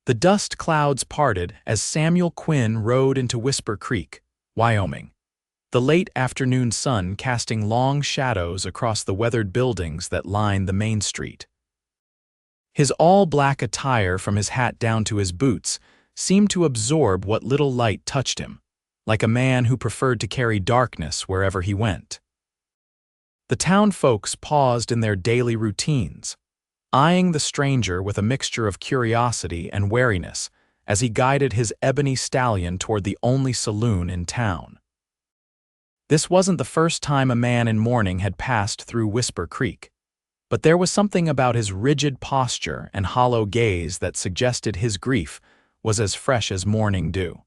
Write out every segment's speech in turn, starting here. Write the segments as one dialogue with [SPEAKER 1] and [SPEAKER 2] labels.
[SPEAKER 1] The dust clouds parted as Samuel Quinn rode into Whisper Creek, Wyoming, the late afternoon sun casting long shadows across the weathered buildings that lined the main street. His all-black attire from his hat down to his boots seemed to absorb what little light touched him, like a man who preferred to carry darkness wherever he went. The town folks paused in their daily routines, eyeing the stranger with a mixture of curiosity and wariness as he guided his ebony stallion toward the only saloon in town. This wasn't the first time a man in mourning had passed through Whisper Creek, but there was something about his rigid posture and hollow gaze that suggested his grief was as fresh as morning dew.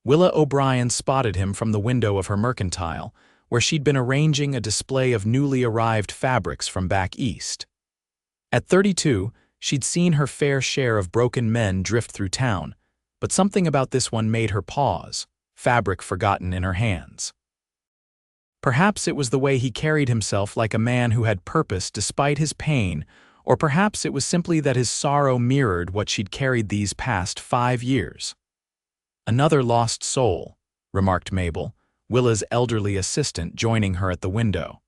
[SPEAKER 1] Willa O'Brien spotted him from the window of her mercantile, where she'd been arranging a display of newly arrived fabrics from back east. At 32, she'd seen her fair share of broken men drift through town, but something about this one made her pause, fabric forgotten in her hands. Perhaps it was the way he carried himself like a man who had purpose despite his pain, or perhaps it was simply that his sorrow mirrored what she'd carried these past 5 years. "Another lost soul," remarked Mabel, Willa's elderly assistant joining her at the window.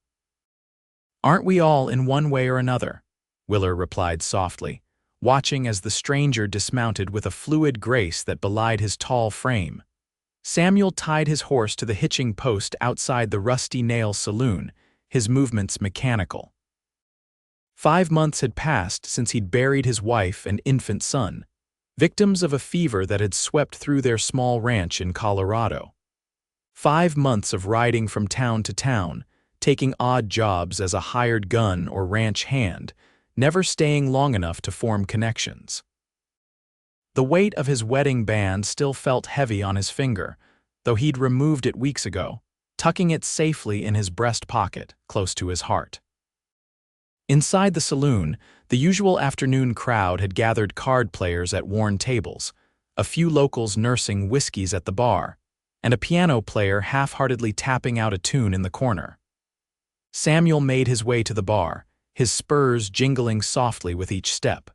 [SPEAKER 1] "Aren't we all in one way or another?" Willa replied softly, watching as the stranger dismounted with a fluid grace that belied his tall frame. Samuel tied his horse to the hitching post outside the Rusty Nail saloon, his movements mechanical. 5 months had passed since he'd buried his wife and infant son, victims of a fever that had swept through their small ranch in Colorado. 5 months of riding from town to town, taking odd jobs as a hired gun or ranch hand, never staying long enough to form connections. The weight of his wedding band still felt heavy on his finger, though he'd removed it weeks ago, tucking it safely in his breast pocket, close to his heart. Inside the saloon, the usual afternoon crowd had gathered card players at worn tables, a few locals nursing whiskeys at the bar, and a piano player half-heartedly tapping out a tune in the corner. Samuel made his way to the bar, his spurs jingling softly with each step.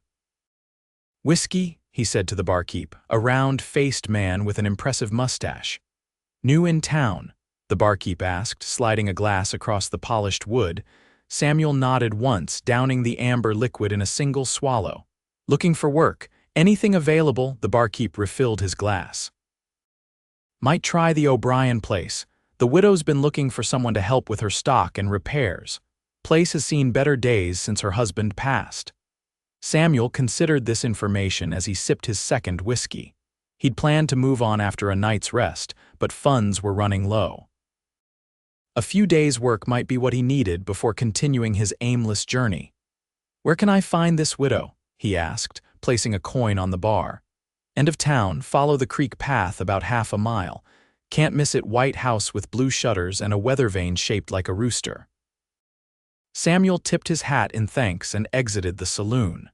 [SPEAKER 1] "Whiskey?" he said to the barkeep, a round-faced man with an impressive mustache. "New in town?" the barkeep asked, sliding a glass across the polished wood. Samuel nodded once, downing the amber liquid in a single swallow. "Looking for work. Anything available?" The barkeep refilled his glass. "Might try the O'Brien place. The widow's been looking for someone to help with her stock and repairs. Place has seen better days since her husband passed." Samuel considered this information as he sipped his second whiskey. He'd planned to move on after a night's rest, but funds were running low. A few days' work might be what he needed before continuing his aimless journey. "Where can I find this widow?" he asked, placing a coin on the bar. "End of town, follow the creek path about half a mile. Can't miss it, white house with blue shutters and a weather vane shaped like a rooster." Samuel tipped his hat in thanks and exited the saloon.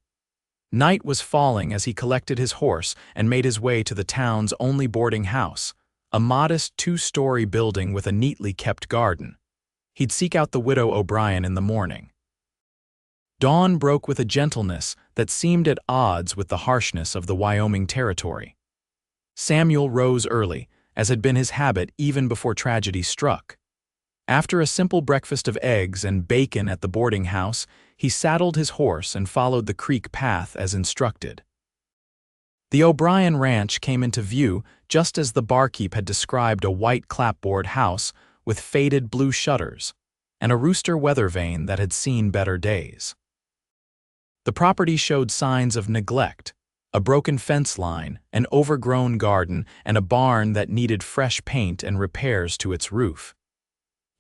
[SPEAKER 1] Night was falling as he collected his horse and made his way to the town's only boarding house, a modest 2-story building with a neatly kept garden. He'd seek out the widow O'Brien in the morning. Dawn broke with a gentleness that seemed at odds with the harshness of the Wyoming territory. Samuel rose early, as had been his habit even before tragedy struck. After a simple breakfast of eggs and bacon at the boarding house, he saddled his horse and followed the creek path as instructed. The O'Brien ranch came into view just as the barkeep had described, a white clapboard house with faded blue shutters and a rooster weather vane that had seen better days. The property showed signs of neglect, a broken fence line, an overgrown garden, and a barn that needed fresh paint and repairs to its roof.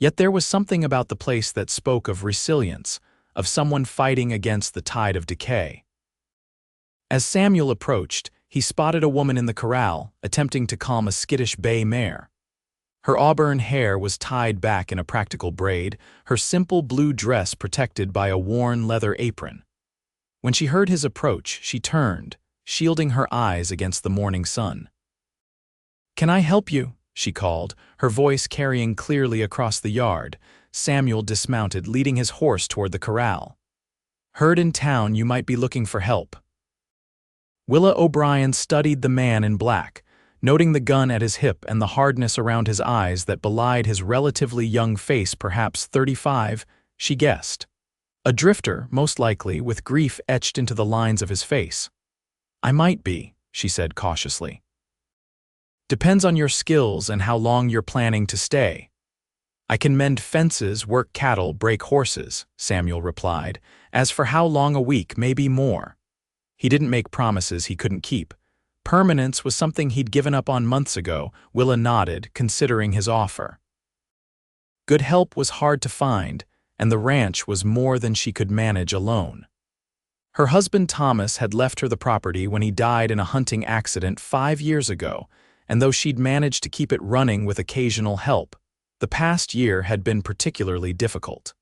[SPEAKER 1] Yet there was something about the place that spoke of resilience, of someone fighting against the tide of decay. As Samuel approached, he spotted a woman in the corral, attempting to calm a skittish bay mare. Her auburn hair was tied back in a practical braid, her simple blue dress protected by a worn leather apron. When she heard his approach, she turned, shielding her eyes against the morning sun. "Can I help you?" she called, her voice carrying clearly across the yard. Samuel dismounted, leading his horse toward the corral. "Heard in town you might be looking for help." Willa O'Brien studied the man in black, noting the gun at his hip and the hardness around his eyes that belied his relatively young face, perhaps 35, she guessed. A drifter, most likely, with grief etched into the lines of his face. "I might be," she said cautiously. "Depends on your skills and how long you're planning to stay." "I can mend fences, work cattle, break horses," Samuel replied. "As for how long a week, maybe more." He didn't make promises he couldn't keep. Permanence was something he'd given up on months ago. Willa nodded, considering his offer. Good help was hard to find, and the ranch was more than she could manage alone. Her husband Thomas had left her the property when he died in a hunting accident 5 years ago, and though she'd managed to keep it running with occasional help, the past year had been particularly difficult.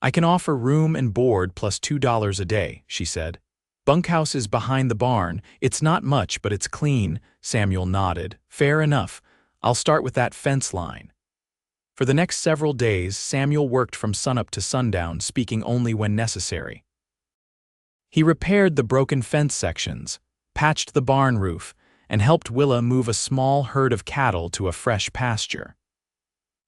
[SPEAKER 1] "I can offer room and board plus $2 a day," she said. "Bunkhouse is behind the barn. It's not much, but it's clean." Samuel nodded. "Fair enough. I'll start with that fence line." For the next several days, Samuel worked from sunup to sundown, speaking only when necessary. He repaired the broken fence sections, patched the barn roof, and helped Willa move a small herd of cattle to a fresh pasture.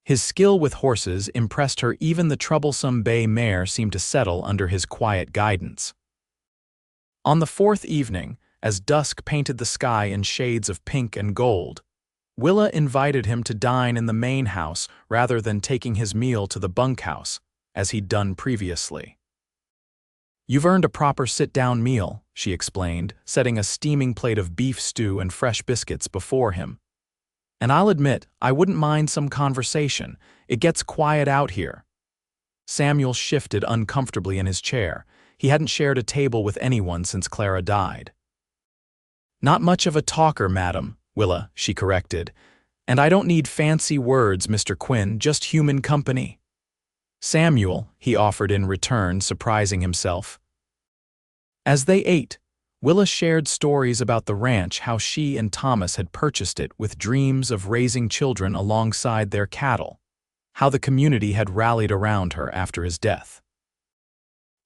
[SPEAKER 1] His skill with horses impressed her. Even the troublesome bay mare seemed to settle under his quiet guidance. On the 4th evening, as dusk painted the sky in shades of pink and gold, Willa invited him to dine in the main house rather than taking his meal to the bunkhouse, as he'd done previously. "You've earned a proper sit-down meal," she explained, setting a steaming plate of beef stew and fresh biscuits before him. "And I'll admit, I wouldn't mind some conversation. It gets quiet out here." Samuel shifted uncomfortably in his chair. He hadn't shared a table with anyone since Clara died. "Not much of a talker, madam, Willa," she corrected. "And I don't need fancy words, Mr. Quinn, just human company." "Samuel," he offered in return, surprising himself. As they ate, Willa shared stories about the ranch, how she and Thomas had purchased it with dreams of raising children alongside their cattle, how the community had rallied around her after his death.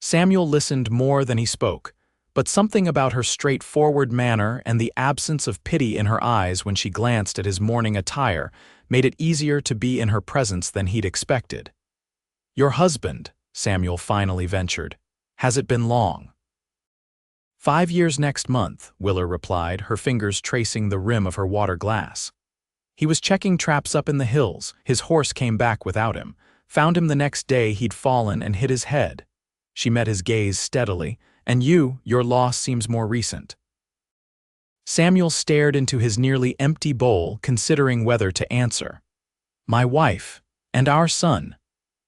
[SPEAKER 1] Samuel listened more than he spoke, but something about her straightforward manner and the absence of pity in her eyes when she glanced at his mourning attire made it easier to be in her presence than he'd expected. "Your husband," Samuel finally ventured. "Has it been long?" 5 years next month," Willa replied, her fingers tracing the rim of her water glass. "He was checking traps up in the hills. His horse came back without him. Found him the next day. He'd fallen and hit his head." She met his gaze steadily. "And your loss seems more recent." Samuel stared into his nearly empty bowl, considering whether to answer. "My wife, and our son.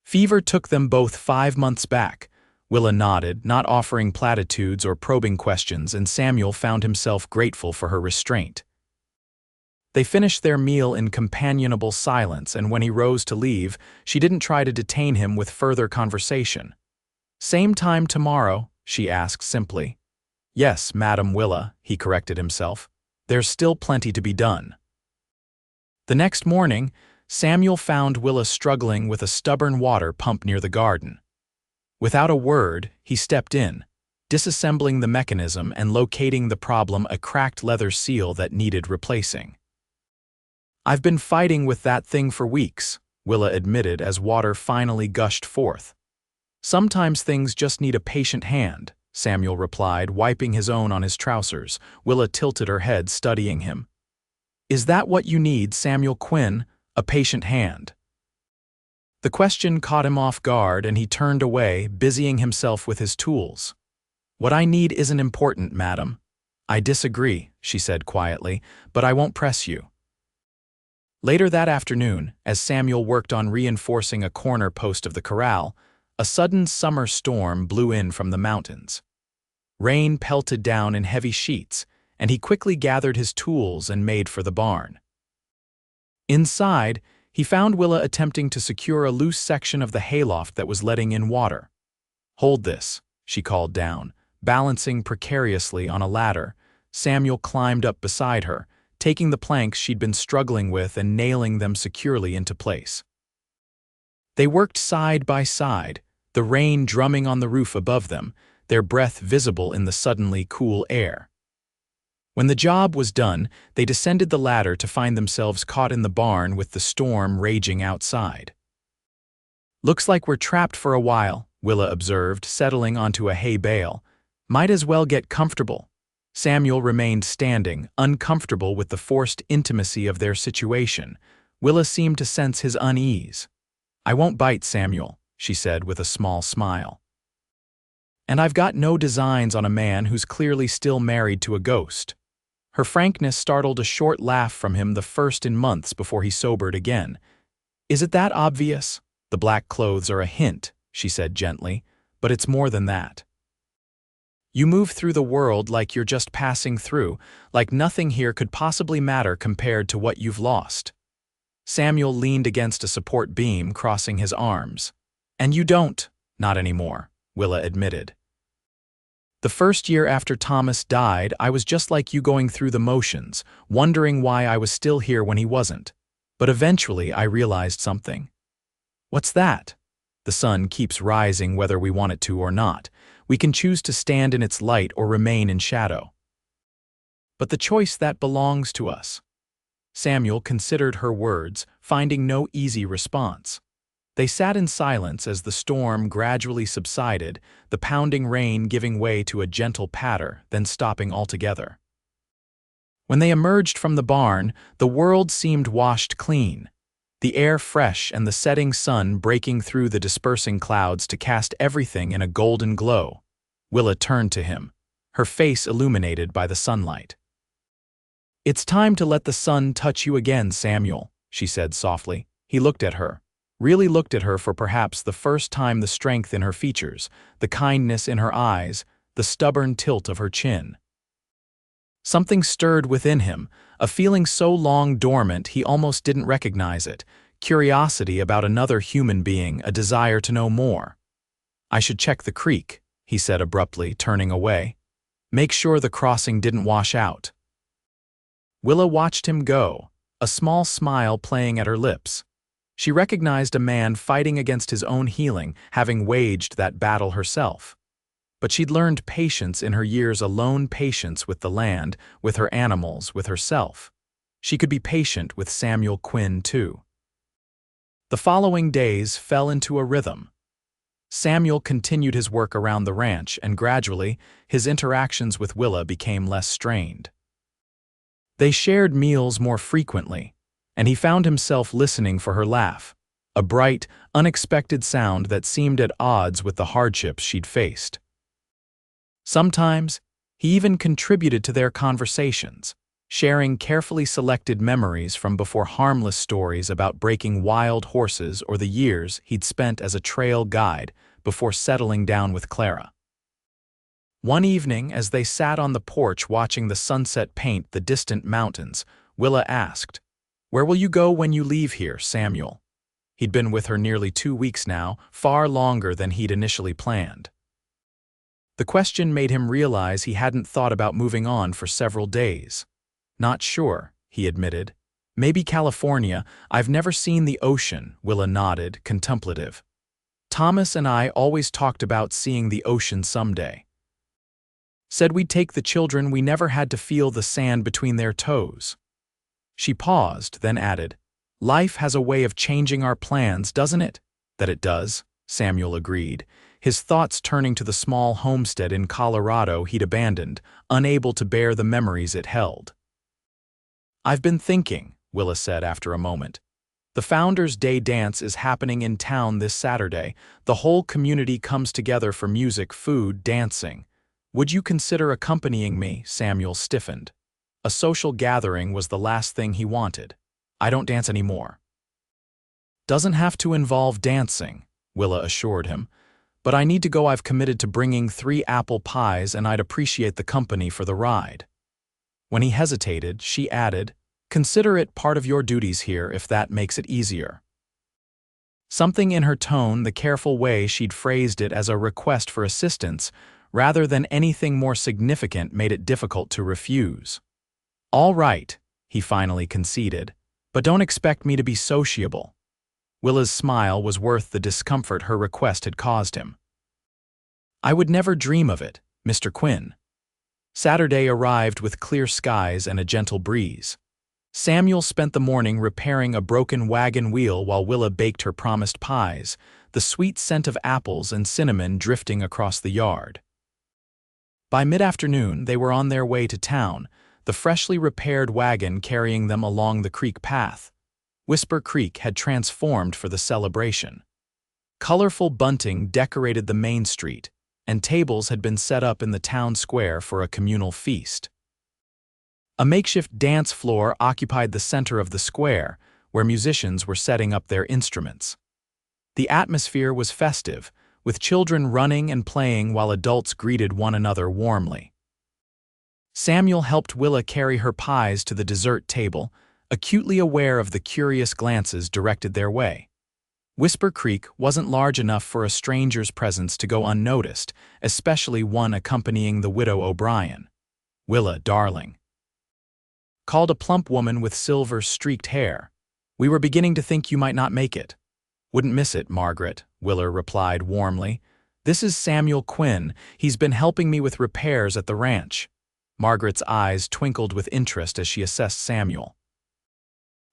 [SPEAKER 1] Fever took them both 5 months back." Willa nodded, not offering platitudes or probing questions, and Samuel found himself grateful for her restraint. They finished their meal in companionable silence, and when he rose to leave, she didn't try to detain him with further conversation. "Same time tomorrow?" she asked simply. "Yes, Madam Willa," he corrected himself. "There's still plenty to be done." The next morning, Samuel found Willa struggling with a stubborn water pump near the garden. Without a word, he stepped in, disassembling the mechanism and locating the problem: a cracked leather seal that needed replacing. "I've been fighting with that thing for weeks," Willa admitted as water finally gushed forth. "Sometimes things just need a patient hand," Samuel replied, wiping his own on his trousers. Willa tilted her head, studying him. "Is that what you need, Samuel Quinn? A patient hand?" The question caught him off guard, and he turned away, busying himself with his tools. "What I need isn't important, madam." "I disagree," she said quietly, "but I won't press you." Later that afternoon, as Samuel worked on reinforcing a corner post of the corral, a sudden summer storm blew in from the mountains. Rain pelted down in heavy sheets, and he quickly gathered his tools and made for the barn. Inside, he found Willa attempting to secure a loose section of the hayloft that was letting in water. "Hold this," she called down. Balancing precariously on a ladder, Samuel climbed up beside her, taking the planks she'd been struggling with and nailing them securely into place. They worked side by side, the rain drumming on the roof above them, their breath visible in the suddenly cool air. When the job was done, they descended the ladder to find themselves caught in the barn with the storm raging outside. "Looks like we're trapped for a while," Willa observed, settling onto a hay bale. "Might as well get comfortable." Samuel remained standing, uncomfortable with the forced intimacy of their situation. Willa seemed to sense his unease. "I won't bite, Samuel," she said with a small smile. "And I've got no designs on a man who's clearly still married to a ghost." Her frankness startled a short laugh from him, the first in months before he sobered again. "Is it that obvious?" "The black clothes are a hint," she said gently, "but it's more than that. You move through the world like you're just passing through, like nothing here could possibly matter compared to what you've lost." Samuel leaned against a support beam, crossing his arms. "And you don't." "Not anymore," Willa admitted. "The first year after Thomas died, I was just like you, going through the motions, wondering why I was still here when he wasn't. But eventually I realized something." "What's that?" "The sun keeps rising whether we want it to or not. We can choose to stand in its light or remain in shadow. But the choice that belongs to us." Samuel considered her words, finding no easy response. They sat in silence as the storm gradually subsided, the pounding rain giving way to a gentle patter, then stopping altogether. When they emerged from the barn, the world seemed washed clean, the air fresh and the setting sun breaking through the dispersing clouds to cast everything in a golden glow. Willa turned to him, her face illuminated by the sunlight. "It's time to let the sun touch you again, Samuel," she said softly. He looked at her, really looked at her for perhaps the first time, the strength in her features, the kindness in her eyes, the stubborn tilt of her chin. Something stirred within him, a feeling so long dormant he almost didn't recognize it, curiosity about another human being, a desire to know more. "I should check the creek," he said abruptly, turning away. "Make sure the crossing didn't wash out." Willa watched him go, a small smile playing at her lips. She recognized a man fighting against his own healing, having waged that battle herself. But she'd learned patience in her years alone, patience with the land, with her animals, with herself. She could be patient with Samuel Quinn, too. The following days fell into a rhythm. Samuel continued his work around the ranch, and gradually, his interactions with Willa became less strained. They shared meals more frequently, and he found himself listening for her laugh, a bright, unexpected sound that seemed at odds with the hardships she'd faced. Sometimes, he even contributed to their conversations, sharing carefully selected memories from before, harmless stories about breaking wild horses or the years he'd spent as a trail guide before settling down with Clara. One evening, as they sat on the porch watching the sunset paint the distant mountains, Willa asked, "Where will you go when you leave here, Samuel?" He'd been with her nearly 2 weeks now, far longer than he'd initially planned. The question made him realize he hadn't thought about moving on for several days. "Not sure," he admitted. "Maybe California. I've never seen the ocean," Willa nodded, contemplative. "Thomas and I always talked about seeing the ocean someday. Said we'd take the children, we never had to feel the sand between their toes." She paused, then added, "Life has a way of changing our plans, doesn't it?" "That it does," Samuel agreed, his thoughts turning to the small homestead in Colorado he'd abandoned, unable to bear the memories it held. "I've been thinking," Willa said after a moment. "The Founders' Day dance is happening in town this Saturday. The whole community comes together for music, food, dancing. Would you consider accompanying me?" Samuel stiffened. A social gathering was the last thing he wanted. "I don't dance anymore." "Doesn't have to involve dancing," Willa assured him. "But I need to go. I've committed to bringing 3 apple pies, and I'd appreciate the company for the ride." When he hesitated, she added, "Consider it part of your duties here if that makes it easier." Something in her tone, the careful way she'd phrased it as a request for assistance, rather than anything more significant, made it difficult to refuse. "All right," he finally conceded, "but don't expect me to be sociable." Willa's smile was worth the discomfort her request had caused him. "I would never dream of it, Mr. Quinn." Saturday arrived with clear skies and a gentle breeze. Samuel spent the morning repairing a broken wagon wheel while Willa baked her promised pies, the sweet scent of apples and cinnamon drifting across the yard. By mid-afternoon, they were on their way to town, the freshly repaired wagon carrying them along the creek path. Whisper Creek had transformed for the celebration. Colorful bunting decorated the main street, and tables had been set up in the town square for a communal feast. A makeshift dance floor occupied the center of the square, where musicians were setting up their instruments. The atmosphere was festive, with children running and playing while adults greeted one another warmly. Samuel helped Willa carry her pies to the dessert table, acutely aware of the curious glances directed their way. Whisper Creek wasn't large enough for a stranger's presence to go unnoticed, especially one accompanying the widow O'Brien. "Willa, darling," called a plump woman with silver-streaked hair. "We were beginning to think you might not make it." "Wouldn't miss it, Margaret," Willa replied warmly. "This is Samuel Quinn. He's been helping me with repairs at the ranch." Margaret's eyes twinkled with interest as she assessed Samuel.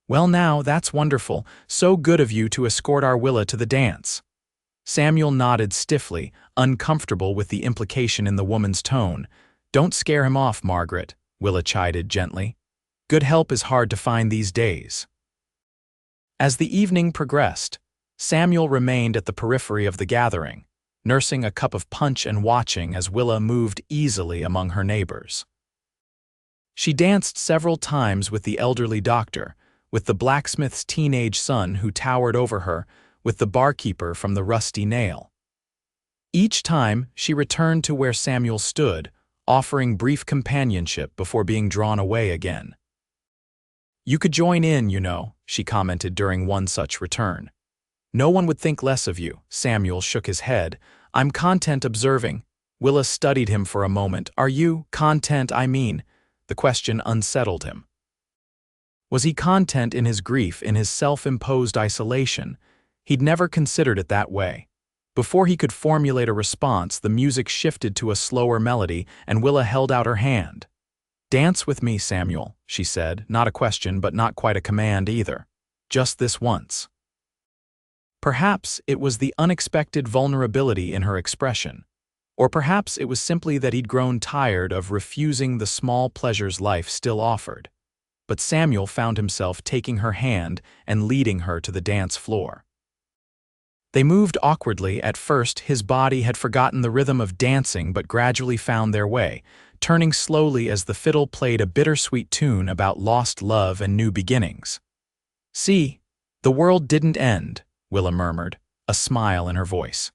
[SPEAKER 1] "Well now, that's wonderful. So good of you to escort our Willa to the dance." Samuel nodded stiffly, uncomfortable with the implication in the woman's tone. "Don't scare him off, Margaret," Willa chided gently. "Good help is hard to find these days." As the evening progressed, Samuel remained at the periphery of the gathering, nursing a cup of punch and watching as Willa moved easily among her neighbors. She danced several times with the elderly doctor, with the blacksmith's teenage son who towered over her, with the barkeeper from the Rusty Nail. Each time, she returned to where Samuel stood, offering brief companionship before being drawn away again. "You could join in, you know," she commented during one such return. "No one would think less of you." Samuel shook his head. "I'm content observing." Willa studied him for a moment. "Are you content, I mean?" The question unsettled him. Was he content in his grief, in his self-imposed isolation? He'd never considered it that way. Before he could formulate a response, the music shifted to a slower melody, and Willa held out her hand. "Dance with me, Samuel," she said, not a question but not quite a command either. "Just this once." Perhaps it was the unexpected vulnerability in her expression. Or perhaps it was simply that he'd grown tired of refusing the small pleasures life still offered. But Samuel found himself taking her hand and leading her to the dance floor. They moved awkwardly. At first, his body had forgotten the rhythm of dancing but gradually found their way, turning slowly as the fiddle played a bittersweet tune about lost love and new beginnings. "See, the world didn't end," Willa murmured, a smile in her voice.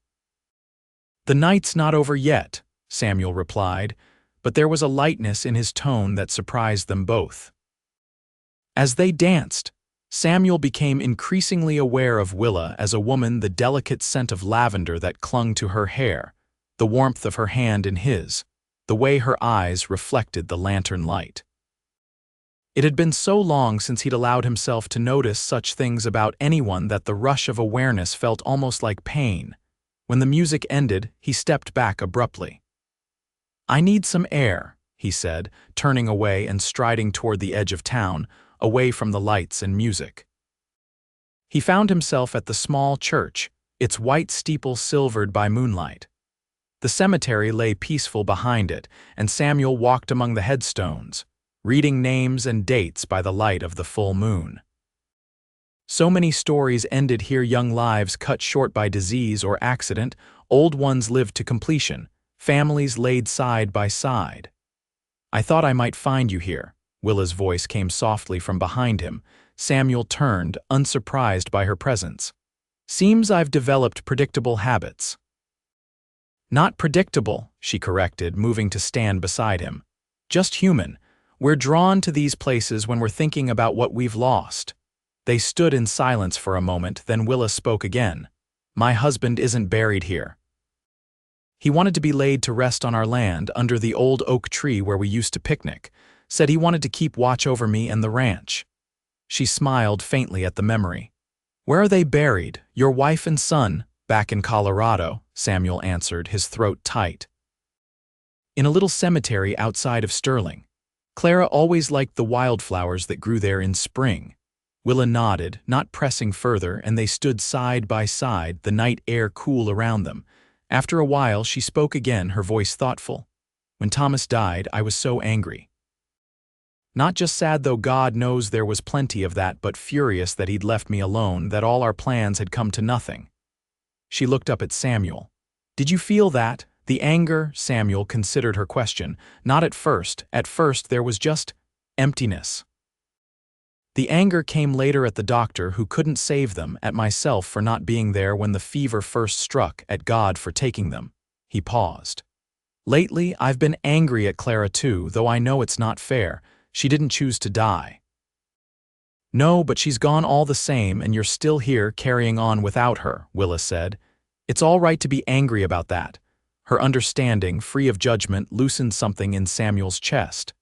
[SPEAKER 1] "The night's not over yet," Samuel replied, but there was a lightness in his tone that surprised them both. As they danced, Samuel became increasingly aware of Willa as a woman, the delicate scent of lavender that clung to her hair, the warmth of her hand in his, the way her eyes reflected the lantern light. It had been so long since he'd allowed himself to notice such things about anyone that the rush of awareness felt almost like pain. When the music ended, he stepped back abruptly. "I need some air," he said, turning away and striding toward the edge of town, away from the lights and music. He found himself at the small church, its white steeple silvered by moonlight. The cemetery lay peaceful behind it, and Samuel walked among the headstones, reading names and dates by the light of the full moon. So many stories ended here, young lives cut short by disease or accident, old ones lived to completion, families laid side by side. "I thought I might find you here," Willa's voice came softly from behind him. Samuel turned, unsurprised by her presence. "Seems I've developed predictable habits." "Not predictable," she corrected, moving to stand beside him. "Just human. We're drawn to these places when we're thinking about what we've lost." They stood in silence for a moment, then Willa spoke again. "My husband isn't buried here. He wanted to be laid to rest on our land, under the old oak tree where we used to picnic. Said he wanted to keep watch over me and the ranch." She smiled faintly at the memory. "Where are they buried? Your wife and son?" "Back in Colorado," Samuel answered, his throat tight. in a little cemetery outside of Sterling. Clara always liked the wildflowers that grew there in spring. Willa nodded, not pressing further, and they stood side by side, the night air cool around them. After a while, she spoke again, her voice thoughtful. When Thomas died, I was so angry. Not just sad, though God knows there was plenty of that, but furious that he'd left me alone, that all our plans had come to nothing. She looked up at Samuel. Did you feel that? The anger? Samuel considered her question. Not at first. At first there was just emptiness. The anger came later, at the doctor who couldn't save them, at myself for not being there when the fever first struck, at God for taking them. He paused. Lately, I've been angry at Clara too, though I know it's not fair. She didn't choose to die. No, but she's gone all the same, and you're still here carrying on without her, Willa said. It's all right to be angry about that. Her understanding, free of judgment, loosened something in Samuel's chest.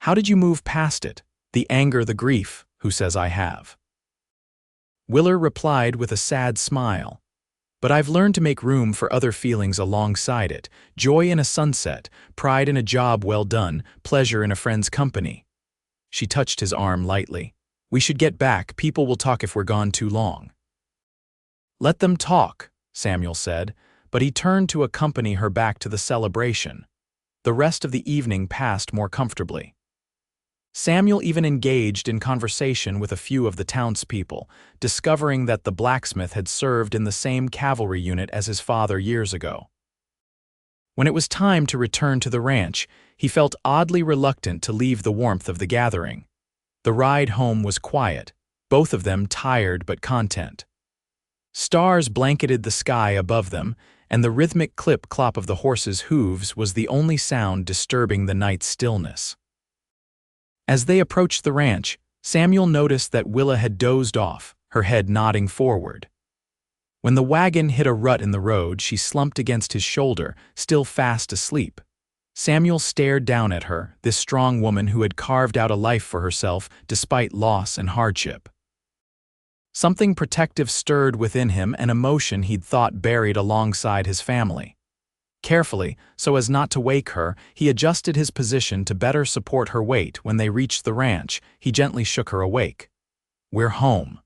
[SPEAKER 1] How did you move past it? The anger, the grief, who says I have? Willa replied with a sad smile. But I've learned to make room for other feelings alongside it. Joy in a sunset, pride in a job well done, pleasure in a friend's company. She touched his arm lightly. We should get back. People will talk if we're gone too long. Let them talk, Samuel said, but he turned to accompany her back to the celebration. The rest of the evening passed more comfortably. Samuel even engaged in conversation with a few of the townspeople, discovering that the blacksmith had served in the same cavalry unit as his father years ago. When it was time to return to the ranch, he felt oddly reluctant to leave the warmth of the gathering. The ride home was quiet, both of them tired but content. Stars blanketed the sky above them, and the rhythmic clip-clop of the horses' hooves was the only sound disturbing the night's stillness. As they approached the ranch, Samuel noticed that Willa had dozed off, her head nodding forward. When the wagon hit a rut in the road, she slumped against his shoulder, still fast asleep. Samuel stared down at her, this strong woman who had carved out a life for herself despite loss and hardship. Something protective stirred within him, an emotion he'd thought buried alongside his family. Carefully, so as not to wake her, he adjusted his position to better support her weight. When they reached the ranch, he gently shook her awake. We're home.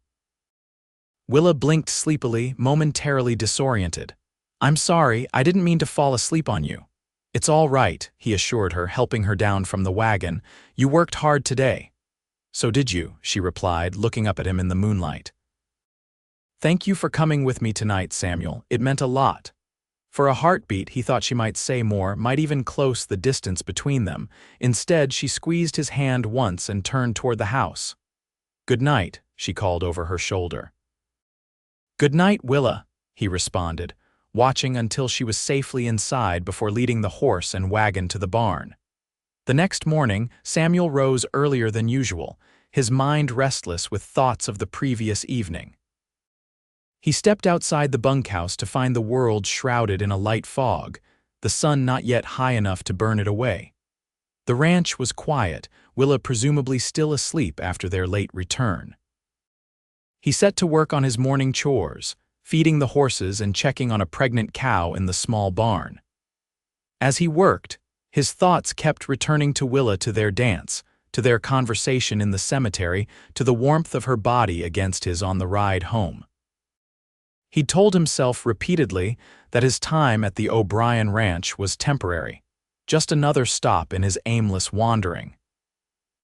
[SPEAKER 1] Willa blinked sleepily, momentarily disoriented. I'm sorry, I didn't mean to fall asleep on you. It's all right, he assured her, helping her down from the wagon. You worked hard today. So did you, she replied, looking up at him in the moonlight. Thank you for coming with me tonight, Samuel. It meant a lot. For a heartbeat, he thought she might say more, might even close the distance between them. Instead, she squeezed his hand once and turned toward the house. Good night, she called over her shoulder. Good night, Willa, he responded, watching until she was safely inside before leading the horse and wagon to the barn. The next morning, Samuel rose earlier than usual, his mind restless with thoughts of the previous evening. He stepped outside the bunkhouse to find the world shrouded in a light fog, the sun not yet high enough to burn it away. The ranch was quiet, Willa presumably still asleep after their late return. He set to work on his morning chores, feeding the horses and checking on a pregnant cow in the small barn. As he worked, his thoughts kept returning to Willa, to their dance, to their conversation in the cemetery, to the warmth of her body against his on the ride home. He'd told himself repeatedly that his time at the O'Brien ranch was temporary, just another stop in his aimless wandering.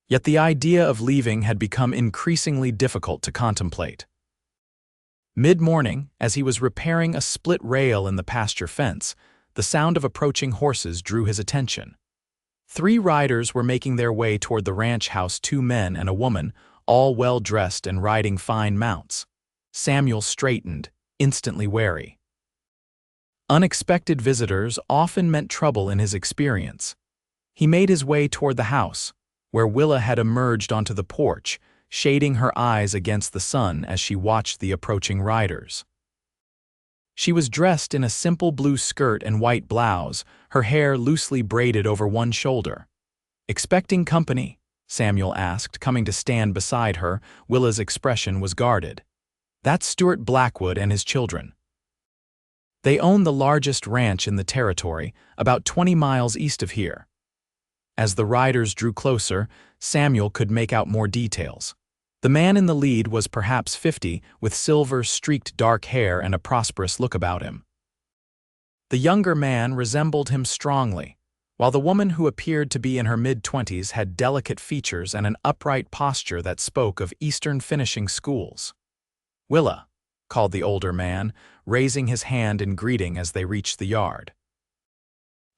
[SPEAKER 1] Yet the idea of leaving had become increasingly difficult to contemplate. Mid-morning, as he was repairing a split rail in the pasture fence, the sound of approaching horses drew his attention. 3 riders were making their way toward the ranch house, 2 men and a woman, all well-dressed and riding fine mounts. Samuel straightened, instantly wary. Unexpected visitors often meant trouble in his experience. He made his way toward the house, where Willa had emerged onto the porch, shading her eyes against the sun as she watched the approaching riders. She was dressed in a simple blue skirt and white blouse, her hair loosely braided over one shoulder. Expecting company? Samuel asked, coming to stand beside her. Willa's expression was guarded. That's Stuart Blackwood and his children. They own the largest ranch in the territory, about 20 miles east of here. As the riders drew closer, Samuel could make out more details. The man in the lead was perhaps 50, with silver-streaked dark hair and a prosperous look about him. The younger man resembled him strongly, while the woman who appeared to be in her mid-20s had delicate features and an upright posture that spoke of Eastern finishing schools. "Willa," called the older man, raising his hand in greeting as they reached the yard.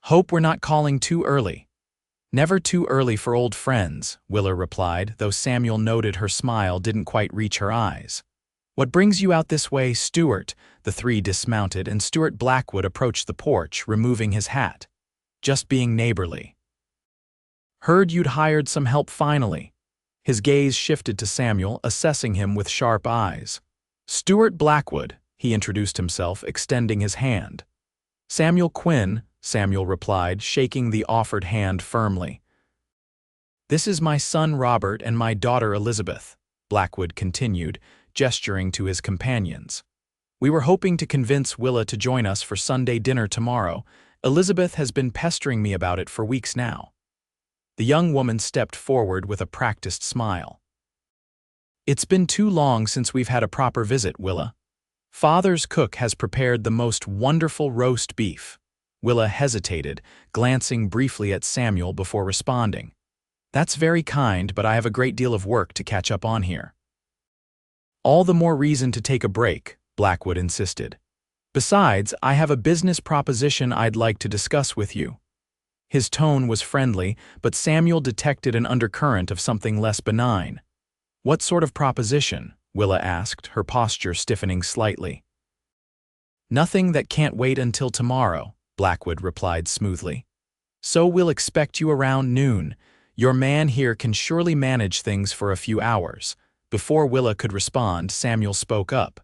[SPEAKER 1] "Hope we're not calling too early." "Never too early for old friends," Willa replied, though Samuel noted her smile didn't quite reach her eyes. "What brings you out this way, Stuart?" The three dismounted, and Stuart Blackwood approached the porch, removing his hat. "Just being neighborly." "Heard you'd hired some help finally." His gaze shifted to Samuel, assessing him with sharp eyes. "Stuart Blackwood," he introduced himself, extending his hand. "Samuel Quinn," Samuel replied, shaking the offered hand firmly. "This is my son Robert and my daughter Elizabeth," Blackwood continued, gesturing to his companions. "We were hoping to convince Willa to join us for Sunday dinner tomorrow. Elizabeth has been pestering me about it for weeks now." The young woman stepped forward with a practiced smile. "It's been too long since we've had a proper visit, Willa. Father's cook has prepared the most wonderful roast beef." Willa hesitated, glancing briefly at Samuel before responding. "That's very kind, but I have a great deal of work to catch up on here." "All the more reason to take a break," Blackwood insisted. "Besides, I have a business proposition I'd like to discuss with you." His tone was friendly, but Samuel detected an undercurrent of something less benign. "What sort of proposition?" Willa asked, her posture stiffening slightly. "Nothing that can't wait until tomorrow," Blackwood replied smoothly. "So we'll expect you around noon. Your man here can surely manage things for a few hours." Before Willa could respond, Samuel spoke up.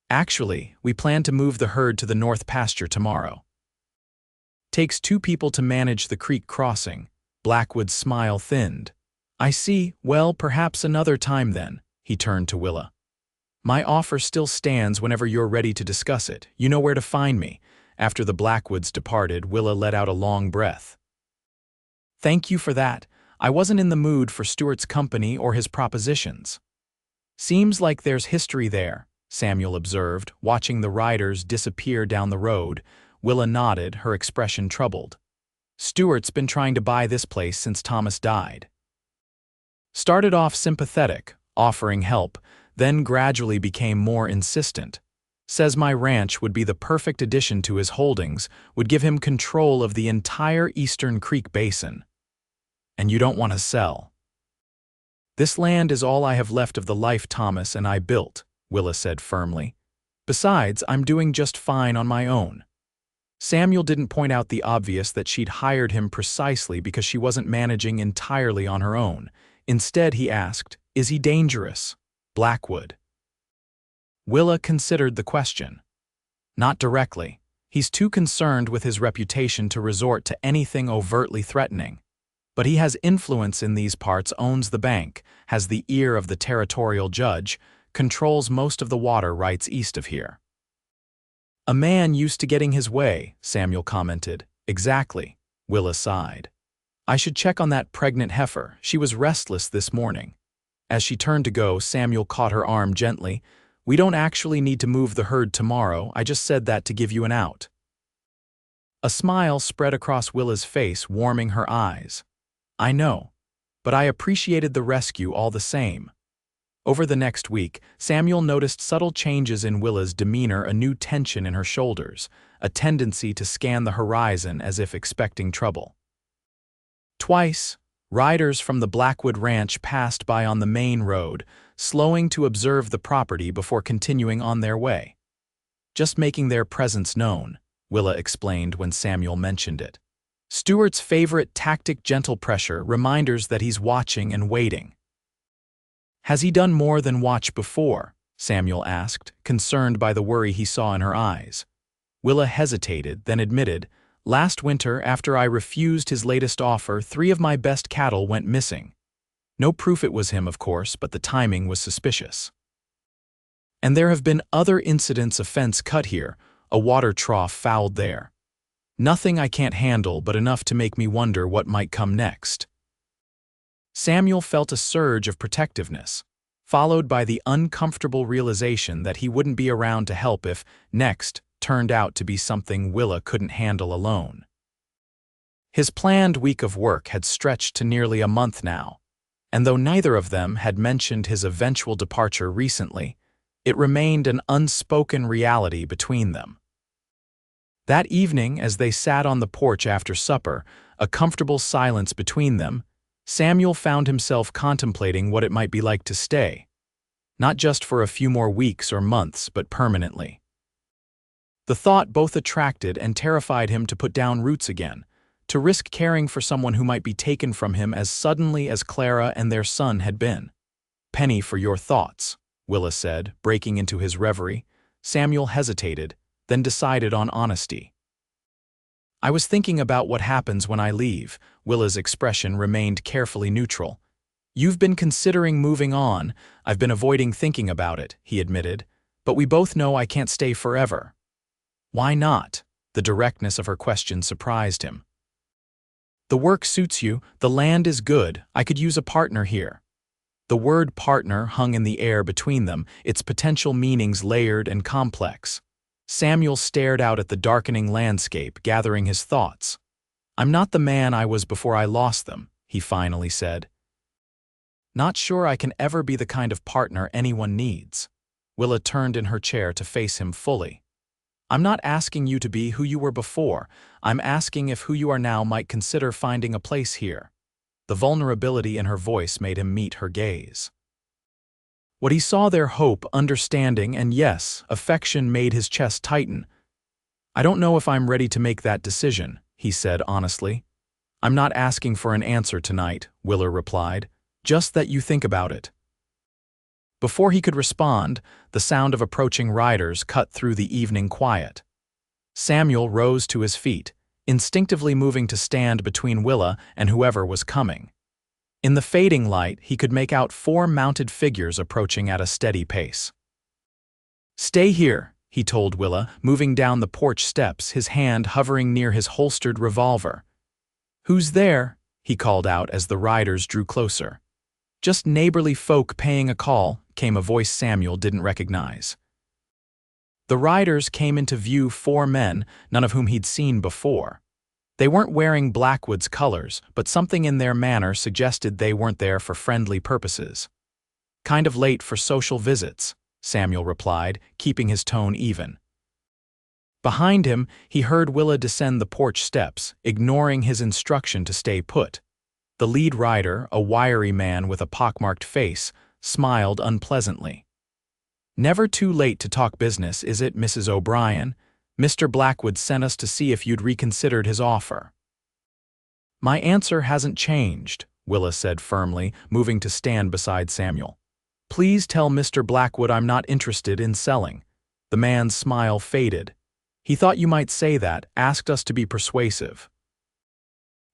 [SPEAKER 1] "Actually, we plan to move the herd to the north pasture tomorrow." "Takes 2 people to manage the creek crossing." Blackwood's smile thinned. "I see. Well, perhaps another time then." He turned to Willa. "My offer still stands whenever you're ready to discuss it. You know where to find me." After the Blackwoods departed, Willa let out a long breath. "Thank you for that. I wasn't in the mood for Stuart's company or his propositions." "Seems like there's history there," Samuel observed, watching the riders disappear down the road. Willa nodded, her expression troubled. "Stuart's been trying to buy this place since Thomas died. Started off sympathetic, offering help, then gradually became more insistent. Says my ranch would be the perfect addition to his holdings, would give him control of the entire Eastern Creek Basin. And you don't want to sell." "This land is all I have left of the life Thomas and I built," Willa said firmly. "Besides, I'm doing just fine on my own." Samuel didn't point out the obvious that she'd hired him precisely because she wasn't managing entirely on her own. Instead, he asked, "Is he dangerous?" "Blackwood." Willa considered the question. "Not directly. He's too concerned with his reputation to resort to anything overtly threatening. But he has influence in these parts, owns the bank, has the ear of the territorial judge, controls most of the water rights east of here." "A man used to getting his way," Samuel commented. "Exactly," Willa sighed. "I should check on that pregnant heifer. She was restless this morning." As she turned to go, Samuel caught her arm gently. "We don't actually need to move the herd tomorrow. I just said that to give you an out." A smile spread across Willa's face, warming her eyes. "I know, but I appreciated the rescue all the same." Over the next week, Samuel noticed subtle changes in Willa's demeanor, a new tension in her shoulders, a tendency to scan the horizon as if expecting trouble. Twice, riders from the Blackwood Ranch passed by on the main road, slowing to observe the property before continuing on their way. "Just making their presence known," Willa explained when Samuel mentioned it. "Stuart's favorite tactic, gentle pressure, reminders that he's watching and waiting." "Has he done more than watch before?" Samuel asked, concerned by the worry he saw in her eyes. Willa hesitated, then admitted, "Last winter, after I refused his latest offer, 3 of my best cattle went missing. No proof it was him, of course, but the timing was suspicious. And there have been other incidents of fence cut here, a water trough fouled there. Nothing I can't handle, but enough to make me wonder what might come next. Samuel felt a surge of protectiveness, followed by the uncomfortable realization that he wouldn't be around to help if next turned out to be something Willa couldn't handle alone. His planned week of work had stretched to nearly a month now, and though neither of them had mentioned his eventual departure recently, it remained an unspoken reality between them. That evening, as they sat on the porch after supper, a comfortable silence between them, Samuel found himself contemplating what it might be like to stay, not just for a few more weeks or months, but permanently. The thought both attracted and terrified him to put down roots again, to risk caring for someone who might be taken from him as suddenly as Clara and their son had been. "Penny for your thoughts," Willa said, breaking into his reverie. Samuel hesitated, then decided on honesty. "I was thinking about what happens when I leave." Willa's expression remained carefully neutral. "You've been considering moving on. I've been avoiding thinking about it," he admitted. "But we both know I can't stay forever." "Why not?" The directness of her question surprised him. "The work suits you, the land is good, I could use a partner here." The word partner hung in the air between them, its potential meanings layered and complex. Samuel stared out at the darkening landscape, gathering his thoughts. "I'm not the man I was before I lost them," he finally said. "Not sure I can ever be the kind of partner anyone needs." Willa turned in her chair to face him fully. "I'm not asking you to be who you were before. I'm asking if who you are now might consider finding a place here." The vulnerability in her voice made him meet her gaze. What he saw there, hope, understanding, and yes, affection, made his chest tighten. "I don't know if I'm ready to make that decision," he said honestly. "I'm not asking for an answer tonight," Willa replied. "Just that you think about it." Before he could respond, the sound of approaching riders cut through the evening quiet. Samuel rose to his feet, instinctively moving to stand between Willa and whoever was coming. In the fading light, he could make out 4 mounted figures approaching at a steady pace. "Stay here," he told Willa, moving down the porch steps, his hand hovering near his holstered revolver. "Who's there?" he called out as the riders drew closer. "Just neighborly folk paying a call," came a voice Samuel didn't recognize. The riders came into view, 4 men, none of whom he'd seen before. They weren't wearing Blackwood's colors, but something in their manner suggested they weren't there for friendly purposes. "Kind of late for social visits," Samuel replied, keeping his tone even. Behind him, he heard Willa descend the porch steps, ignoring his instruction to stay put. The lead rider, a wiry man with a pockmarked face, smiled unpleasantly. "Never too late to talk business, is it, Mrs. O'Brien? Mr. Blackwood sent us to see if you'd reconsidered his offer." "My answer hasn't changed," Willa said firmly, moving to stand beside Samuel. "Please tell Mr. Blackwood I'm not interested in selling." The man's smile faded. "He thought you might say that, asked us to be persuasive."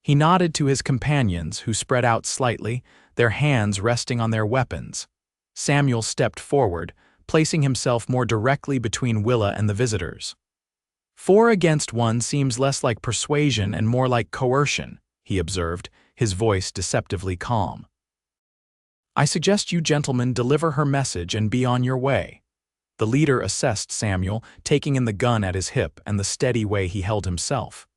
[SPEAKER 1] He nodded to his companions, who spread out slightly, their hands resting on their weapons. Samuel stepped forward, placing himself more directly between Willa and the visitors. 4 against 1 seems less like persuasion and more like coercion," he observed, his voice deceptively calm. "I suggest you gentlemen deliver her message and be on your way." The leader assessed Samuel, taking in the gun at his hip and the steady way he held himself.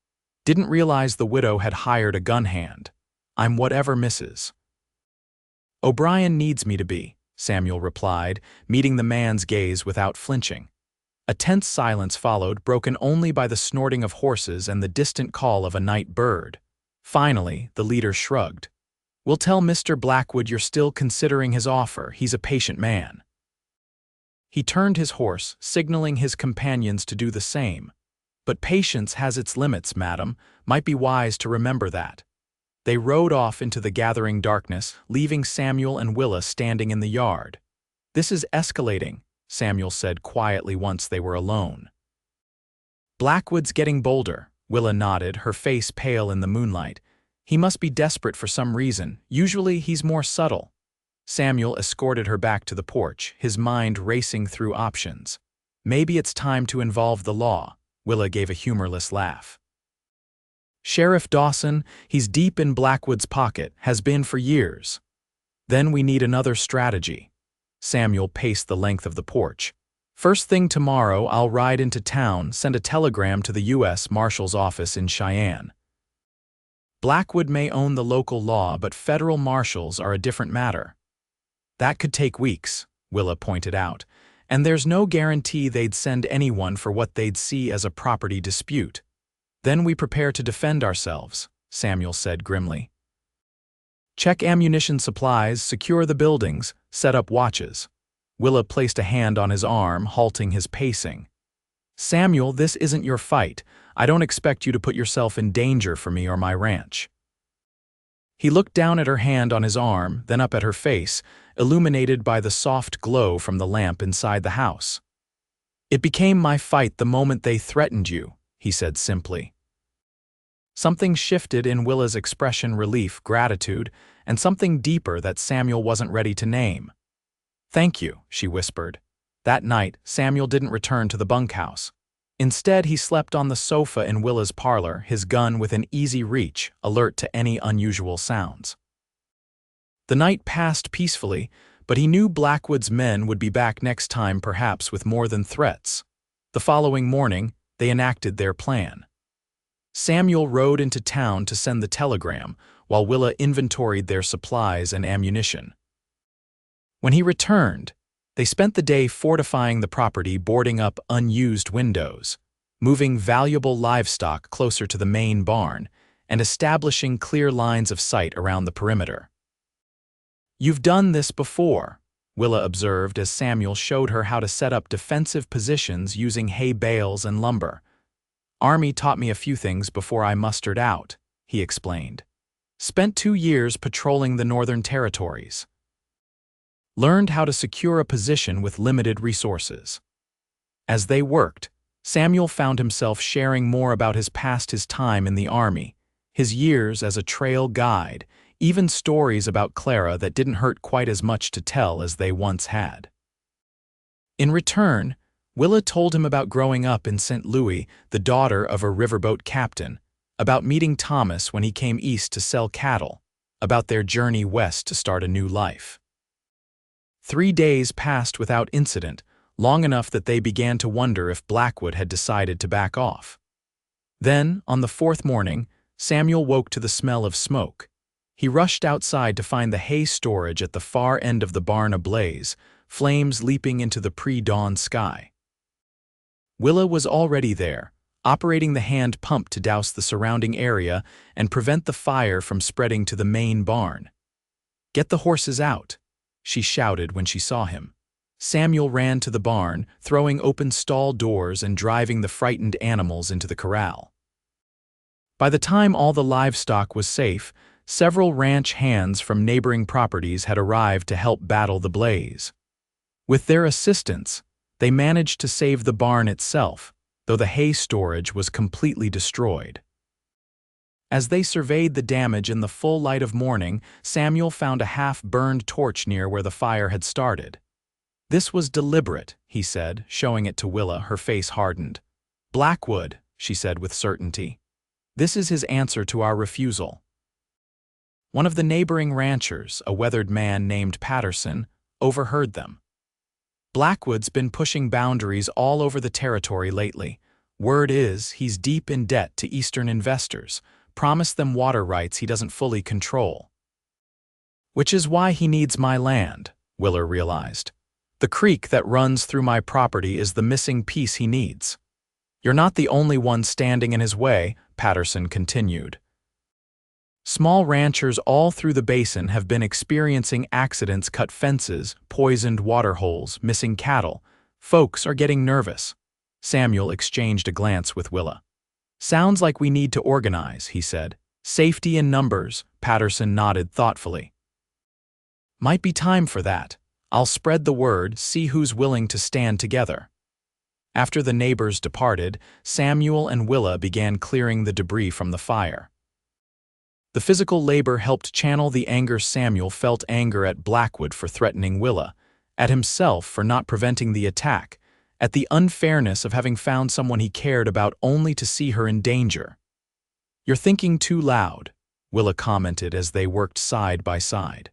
[SPEAKER 1] "Didn't realize the widow had hired a gun hand. I'm whatever Mrs. O'Brien needs me to be," Samuel replied, meeting the man's gaze without flinching. A tense silence followed, broken only by the snorting of horses and the distant call of a night bird. Finally, the leader shrugged. "We'll tell Mr. Blackwood you're still considering his offer. He's a patient man." He turned his horse, signaling his companions to do the same. "But patience has its limits, madam. Might be wise to remember that." They rode off into the gathering darkness, leaving Samuel and Willa standing in the yard. "This is escalating," Samuel said quietly once they were alone. "Blackwood's getting bolder," Willa nodded, her face pale in the moonlight. "He must be desperate for some reason. Usually he's more subtle." Samuel escorted her back to the porch, his mind racing through options. "Maybe it's time to involve the law." Willa gave a humorless laugh. Sheriff Dawson, he's deep in Blackwood's pocket, has been for years. Then we need another strategy. Samuel paced the length of the porch. First thing tomorrow, I'll ride into town, send a telegram to the U.S. Marshal's office in Cheyenne. Blackwood may own the local law, but federal marshals are a different matter. That could take weeks, Willa pointed out, and there's no guarantee they'd send anyone for what they'd see as a property dispute. Then we prepare to defend ourselves, Samuel said grimly. Check ammunition supplies, secure the buildings, set up watches. Willa placed a hand on his arm, halting his pacing. Samuel, this isn't your fight. I don't expect you to put yourself in danger for me or my ranch. He looked down at her hand on his arm, then up at her face, illuminated by the soft glow from the lamp inside the house. It became my fight the moment they threatened you, he said simply. Something shifted in Willa's expression: relief, gratitude, and something deeper that Samuel wasn't ready to name. Thank you, she whispered. That night, Samuel didn't return to the bunkhouse. Instead, he slept on the sofa in Willa's parlor, his gun within easy reach, alert to any unusual sounds. The night passed peacefully, but he knew Blackwood's men would be back next time, perhaps with more than threats. The following morning, they enacted their plan. Samuel rode into town to send the telegram, while Willa inventoried their supplies and ammunition. When he returned, they spent the day fortifying the property, boarding up unused windows, moving valuable livestock closer to the main barn, and establishing clear lines of sight around the perimeter. You've done this before, Willa observed as Samuel showed her how to set up defensive positions using hay bales and lumber. Army taught me a few things before I mustered out, he explained. Spent 2 years patrolling the Northern Territories. Learned how to secure a position with limited resources. As they worked, Samuel found himself sharing more about his past, his time in the Army, his years as a trail guide, even stories about Clara that didn't hurt quite as much to tell as they once had. In return, Willa told him about growing up in St. Louis, the daughter of a riverboat captain, about meeting Thomas when he came east to sell cattle, about their journey west to start a new life. 3 days passed without incident, long enough that they began to wonder if Blackwood had decided to back off. Then, on the 4th morning, Samuel woke to the smell of smoke. He rushed outside to find the hay storage at the far end of the barn ablaze, flames leaping into the pre-dawn sky. Willa was already there, operating the hand pump to douse the surrounding area and prevent the fire from spreading to the main barn. Get the horses out, she shouted when she saw him. Samuel ran to the barn, throwing open stall doors and driving the frightened animals into the corral. By the time all the livestock was safe, several ranch hands from neighboring properties had arrived to help battle the blaze. With their assistance, they managed to save the barn itself, though the hay storage was completely destroyed. As they surveyed the damage in the full light of morning, Samuel found a half-burned torch near where the fire had started. This was deliberate, he said, showing it to Willa, her face hardened. Blackwood, she said with certainty. This is his answer to our refusal. One of the neighboring ranchers, a weathered man named Patterson, overheard them. Blackwood's been pushing boundaries all over the territory lately. Word is he's deep in debt to Eastern investors, promised them water rights he doesn't fully control. Which is why he needs my land, Willa realized. The creek that runs through my property is the missing piece he needs. You're not the only one standing in his way, Patterson continued. Small ranchers all through the basin have been experiencing accidents, cut fences, poisoned water holes, missing cattle. Folks are getting nervous. Samuel exchanged a glance with Willa. Sounds like we need to organize, he said. Safety in numbers, Patterson nodded thoughtfully. Might be time for that. I'll spread the word, see who's willing to stand together. After the neighbors departed, Samuel and Willa began clearing the debris from the fire. The physical labor helped channel the anger. Samuel felt anger at Blackwood for threatening Willa, at himself for not preventing the attack, at the unfairness of having found someone he cared about only to see her in danger. "You're thinking too loud," Willa commented as they worked side by side.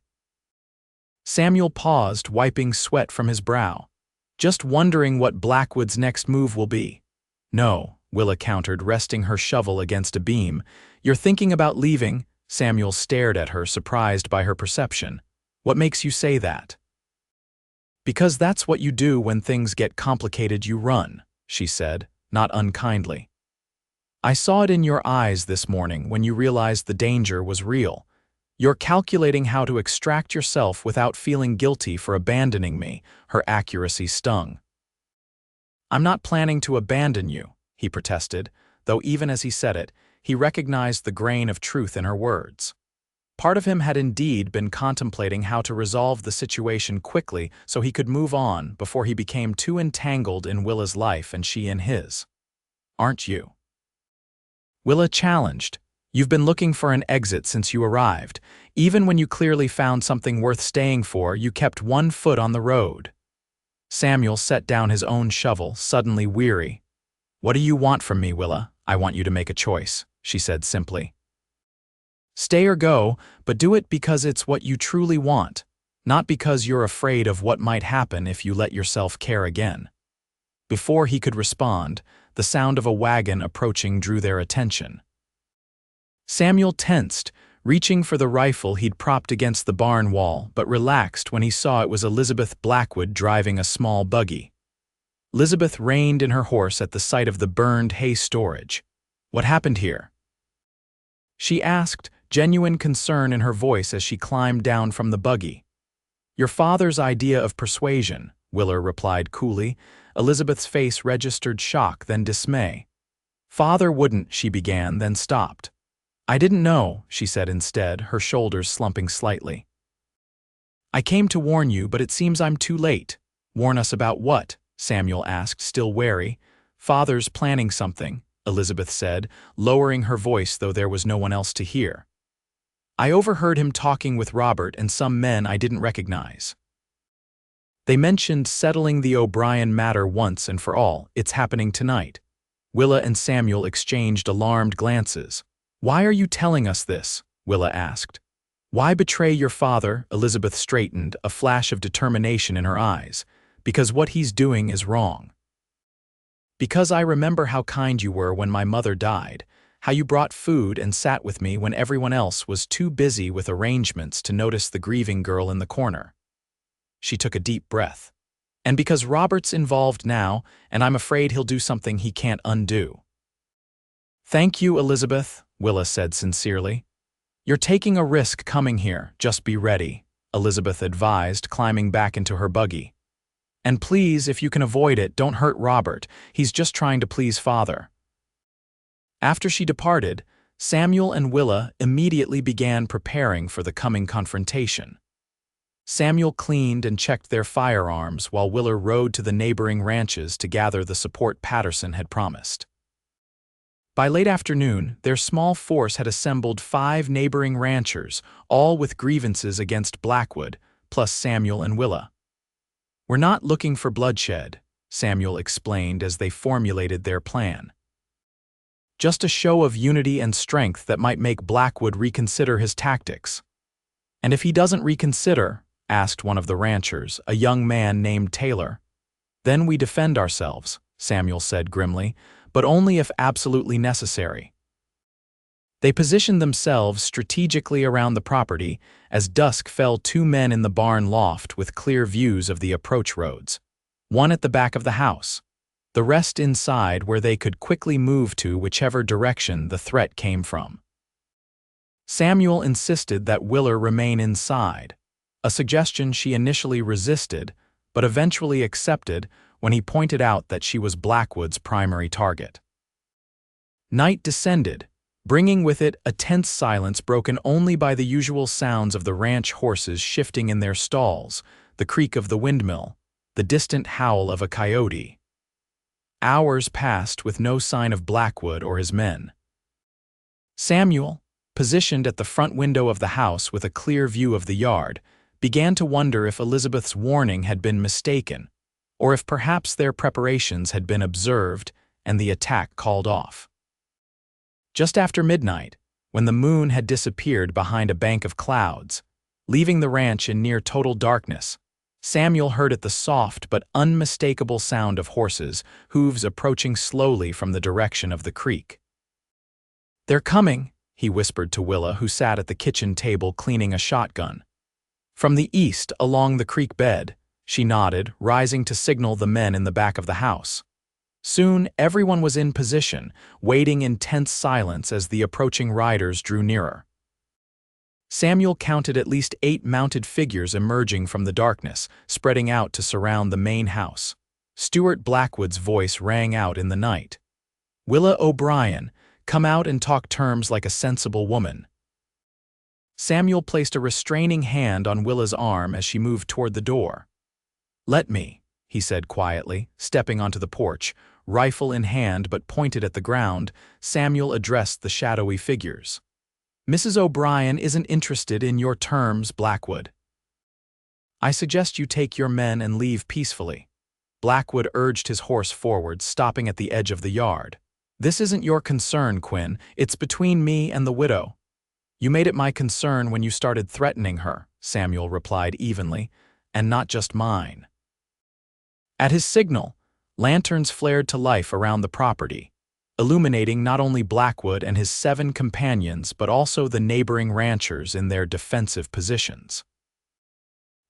[SPEAKER 1] Samuel paused, wiping sweat from his brow, just wondering what Blackwood's next move will be. "No," Willa countered, resting her shovel against a beam. "You're thinking about leaving?" Samuel stared at her, surprised by her perception. "What makes you say that?" "Because that's what you do when things get complicated, you run," she said, not unkindly. "I saw it in your eyes this morning when you realized the danger was real. You're calculating how to extract yourself without feeling guilty for abandoning me." Her accuracy stung. "I'm not planning to abandon you," he protested, though even as he said it, he recognized the grain of truth in her words. Part of him had indeed been contemplating how to resolve the situation quickly so he could move on before he became too entangled in Willa's life and she in his. "Aren't you?" Willa challenged. "You've been looking for an exit since you arrived. Even when you clearly found something worth staying for, you kept one foot on the road." Samuel set down his own shovel, suddenly weary. "What do you want from me, Willa?" "I want you to make a choice," she said simply. "Stay or go, but do it because it's what you truly want, not because you're afraid of what might happen if you let yourself care again." Before he could respond, the sound of a wagon approaching drew their attention. Samuel tensed, reaching for the rifle he'd propped against the barn wall, but relaxed when he saw it was Elizabeth Blackwood driving a small buggy. Elizabeth reined in her horse at the sight of the burned hay storage. "What happened here?" she asked, genuine concern in her voice as she climbed down from the buggy. "Your father's idea of persuasion," Willa replied coolly. Elizabeth's face registered shock, then dismay. "Father wouldn't," she began, then stopped. "I didn't know," she said instead, her shoulders slumping slightly. "I came to warn you, but it seems I'm too late." "Warn us about what?" Samuel asked, still wary. "Father's planning something," Elizabeth said, lowering her voice though there was no one else to hear. "I overheard him talking with Robert and some men I didn't recognize. They mentioned settling the O'Brien matter once and for all. It's happening tonight." Willa and Samuel exchanged alarmed glances. "Why are you telling us this?" Willa asked. "Why betray your father?" Elizabeth straightened, a flash of determination in her eyes. "Because what he's doing is wrong. Because I remember how kind you were when my mother died, how you brought food and sat with me when everyone else was too busy with arrangements to notice the grieving girl in the corner." She took a deep breath. "And because Robert's involved now, and I'm afraid he'll do something he can't undo." "Thank you, Elizabeth," Willa said sincerely. "You're taking a risk coming here. Just be ready," Elizabeth advised, climbing back into her buggy. "And please, if you can avoid it, don't hurt Robert. He's just trying to please Father." After she departed, Samuel and Willa immediately began preparing for the coming confrontation. Samuel cleaned and checked their firearms while Willa rode to the neighboring ranches to gather the support Patterson had promised. By late afternoon, their small force had assembled 5 neighboring ranchers, all with grievances against Blackwood, plus Samuel and Willa. "We're not looking for bloodshed," Samuel explained as they formulated their plan. "Just a show of unity and strength that might make Blackwood reconsider his tactics." "And if he doesn't reconsider," asked one of the ranchers, a young man named Taylor. "Then we defend ourselves," Samuel said grimly, "but only if absolutely necessary." They positioned themselves strategically around the property. As dusk fell, 2 men in the barn loft with clear views of the approach roads. One at the back of the house, the rest inside where they could quickly move to whichever direction the threat came from. Samuel insisted that Willa remain inside, a suggestion she initially resisted, but eventually accepted when he pointed out that she was Blackwood's primary target. Night descended, bringing with it a tense silence broken only by the usual sounds of the ranch horses shifting in their stalls, the creak of the windmill, the distant howl of a coyote. Hours passed with no sign of Blackwood or his men. Samuel, positioned at the front window of the house with a clear view of the yard, began to wonder if Elizabeth's warning had been mistaken, or if perhaps their preparations had been observed and the attack called off. Just after midnight, when the moon had disappeared behind a bank of clouds, leaving the ranch in near total darkness, Samuel heard the soft but unmistakable sound of horses' hooves approaching slowly from the direction of the creek. "They're coming," he whispered to Willa, who sat at the kitchen table cleaning a shotgun. "From the east, along the creek bed," she nodded, rising to signal the men in the back of the house. Soon, everyone was in position, waiting in tense silence as the approaching riders drew nearer. Samuel counted at least 8 mounted figures emerging from the darkness, spreading out to surround the main house. Stuart Blackwood's voice rang out in the night. "Willa O'Brien, come out and talk terms like a sensible woman." Samuel placed a restraining hand on Willa's arm as she moved toward the door. "Let me," he said quietly, stepping onto the porch. Rifle in hand but pointed at the ground, Samuel addressed the shadowy figures. "Mrs. O'Brien isn't interested in your terms, Blackwood. I suggest you take your men and leave peacefully." Blackwood urged his horse forward, stopping at the edge of the yard. "This isn't your concern, Quinn. It's between me and the widow." "You made it my concern when you started threatening her," Samuel replied evenly, "and not just mine." At his signal, lanterns flared to life around the property, illuminating not only Blackwood and his 7 companions but also the neighboring ranchers in their defensive positions.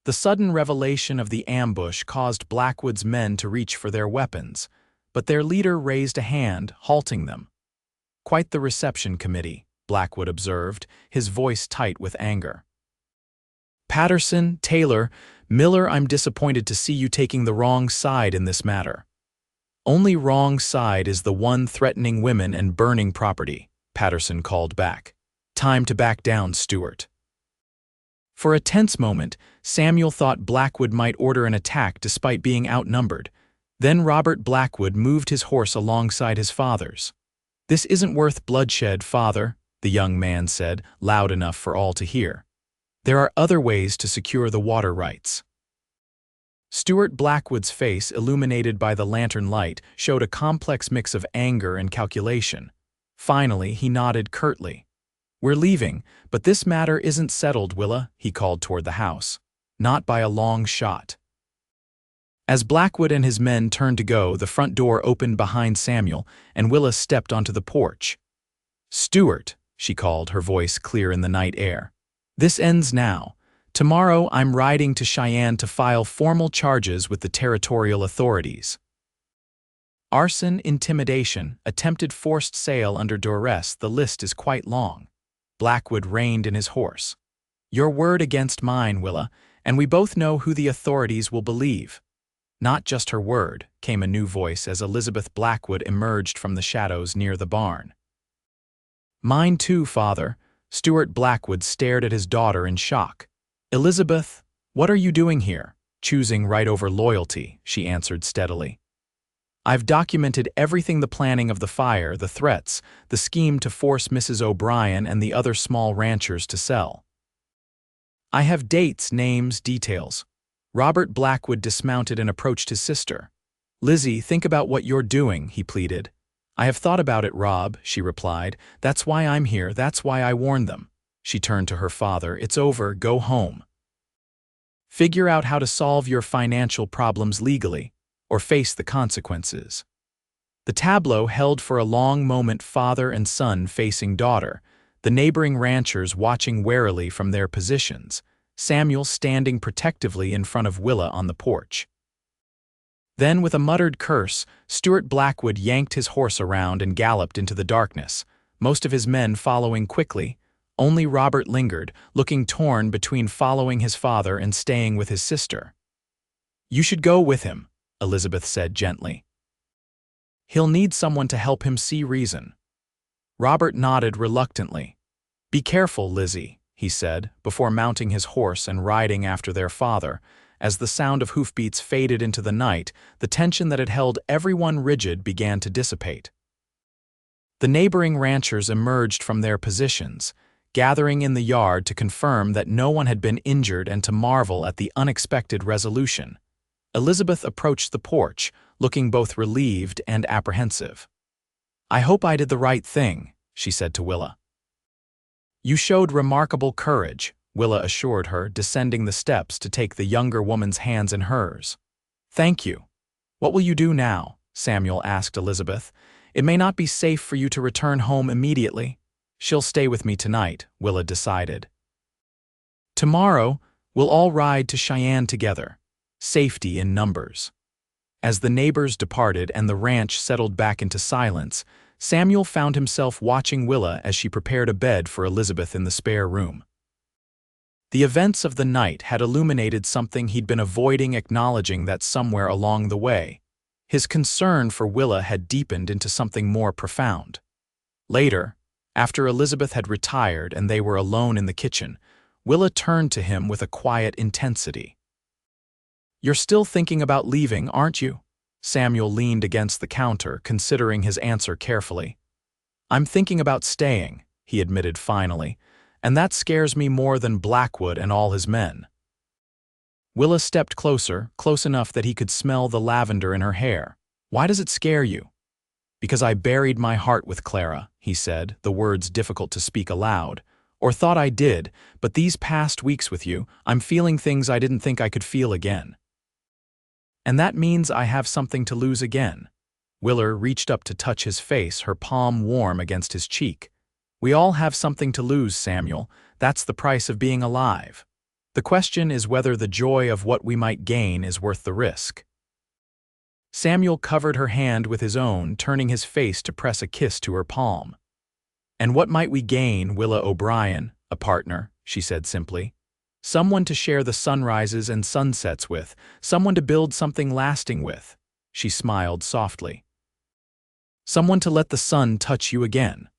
[SPEAKER 1] The sudden revelation of the ambush caused Blackwood's men to reach for their weapons, but their leader raised a hand, halting them. "Quite the reception committee," Blackwood observed, his voice tight with anger. "Patterson, Taylor, Miller, I'm disappointed to see you taking the wrong side in this matter." "Only wrong side is the one threatening women and burning property," Patterson called back. "Time to back down, Stuart." For a tense moment, Samuel thought Blackwood might order an attack despite being outnumbered. Then Robert Blackwood moved his horse alongside his father's. "This isn't worth bloodshed, father," the young man said, loud enough for all to hear. "There are other ways to secure the water rights." Stuart Blackwood's face, illuminated by the lantern light, showed a complex mix of anger and calculation. Finally, he nodded curtly. "We're leaving, but this matter isn't settled, Willa," he called toward the house. "Not by a long shot." As Blackwood and his men turned to go, the front door opened behind Samuel, and Willa stepped onto the porch. "Stuart," she called, her voice clear in the night air. "This ends now. Tomorrow I'm riding to Cheyenne to file formal charges with the territorial authorities. Arson, intimidation, attempted forced sale under duress, the list is quite long." Blackwood reined in his horse. "Your word against mine, Willa, and we both know who the authorities will believe." "Not just her word," came a new voice as Elizabeth Blackwood emerged from the shadows near the barn. "Mine too, father." Stuart Blackwood stared at his daughter in shock. "Elizabeth, what are you doing here?" "Choosing right over loyalty," she answered steadily. "I've documented everything, the planning of the fire, the threats, the scheme to force Mrs. O'Brien and the other small ranchers to sell. I have dates, names, details." Robert Blackwood dismounted and approached his sister. "Lizzie, think about what you're doing," he pleaded. "I have thought about it, Rob," she replied. "That's why I'm here, that's why I warned them." She turned to her father. "It's over, go home. Figure out how to solve your financial problems legally, or face the consequences." The tableau held for a long moment, father and son facing daughter, the neighboring ranchers watching warily from their positions, Samuel standing protectively in front of Willa on the porch. Then, with a muttered curse, Stuart Blackwood yanked his horse around and galloped into the darkness, most of his men following quickly. Only Robert lingered, looking torn between following his father and staying with his sister. "You should go with him," Elizabeth said gently. "He'll need someone to help him see reason." Robert nodded reluctantly. "Be careful, Lizzie," he said, before mounting his horse and riding after their father. As the sound of hoofbeats faded into the night, the tension that had held everyone rigid began to dissipate. The neighboring ranchers emerged from their positions, gathering in the yard to confirm that no one had been injured and to marvel at the unexpected resolution. Elizabeth approached the porch, looking both relieved and apprehensive. "I hope I did the right thing," she said to Willa. "You showed remarkable courage," Willa assured her, descending the steps to take the younger woman's hands in hers. "Thank you. What will you do now?" Samuel asked Elizabeth. "It may not be safe for you to return home immediately." "She'll stay with me tonight," Willa decided. "Tomorrow, we'll all ride to Cheyenne together. Safety in numbers." As the neighbors departed and the ranch settled back into silence, Samuel found himself watching Willa as she prepared a bed for Elizabeth in the spare room. The events of the night had illuminated something he'd been avoiding acknowledging that somewhere along the way. His concern for Willa had deepened into something more profound. Later, after Elizabeth had retired and they were alone in the kitchen, Willa turned to him with a quiet intensity. "You're still thinking about leaving, aren't you?" Samuel leaned against the counter, considering his answer carefully. "I'm thinking about staying," he admitted finally, "and that scares me more than Blackwood and all his men." Willa stepped closer, close enough that he could smell the lavender in her hair. "Why does it scare you?" "Because I buried my heart with Clara," he said, the words difficult to speak aloud. "Or thought I did, but these past weeks with you, I'm feeling things I didn't think I could feel again." "And that means I have something to lose again." Willa reached up to touch his face, her palm warm against his cheek. "We all have something to lose, Samuel. That's the price of being alive. The question is whether the joy of what we might gain is worth the risk." Samuel covered her hand with his own, turning his face to press a kiss to her palm. "And what might we gain, Willa O'Brien? A partner," she said simply. "Someone to share the sunrises and sunsets with, someone to build something lasting with." She smiled softly. "Someone to let the sun touch you again."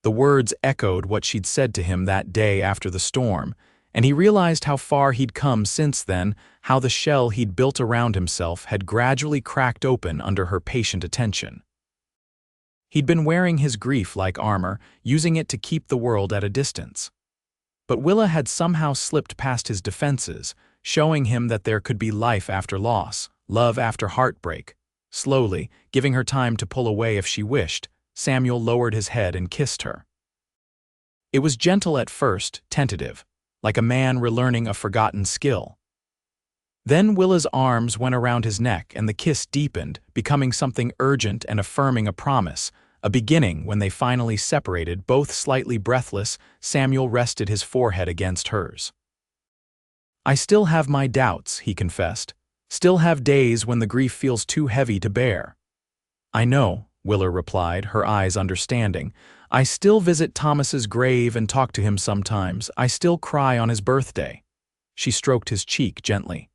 [SPEAKER 1] The words echoed what she'd said to him that day after the storm, and he realized how far he'd come since then, how the shell he'd built around himself had gradually cracked open under her patient attention. He'd been wearing his grief like armor, using it to keep the world at a distance. But Willa had somehow slipped past his defenses, showing him that there could be life after loss, love after heartbreak. Slowly, giving her time to pull away if she wished, Samuel lowered his head and kissed her. It was gentle at first, tentative, like a man relearning a forgotten skill. Then Willa's arms went around his neck and the kiss deepened, becoming something urgent and affirming a promise, a beginning. When they finally separated, both slightly breathless, Samuel rested his forehead against hers. "I still have my doubts," he confessed. "Still have days when the grief feels too heavy to bear." "I know," Willa replied, her eyes understanding. "I still visit Thomas's grave and talk to him sometimes. I still cry on his birthday." She stroked his cheek gently.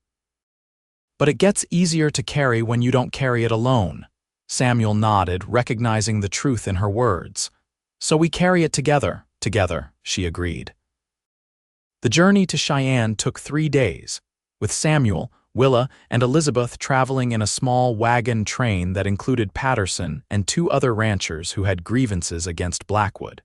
[SPEAKER 1] "But it gets easier to carry when you don't carry it alone." Samuel nodded, recognizing the truth in her words. "So we carry it together, she agreed. The journey to Cheyenne took 3 days, with Samuel, Willa, and Elizabeth traveling in a small wagon train that included Patterson and 2 other ranchers who had grievances against Blackwood.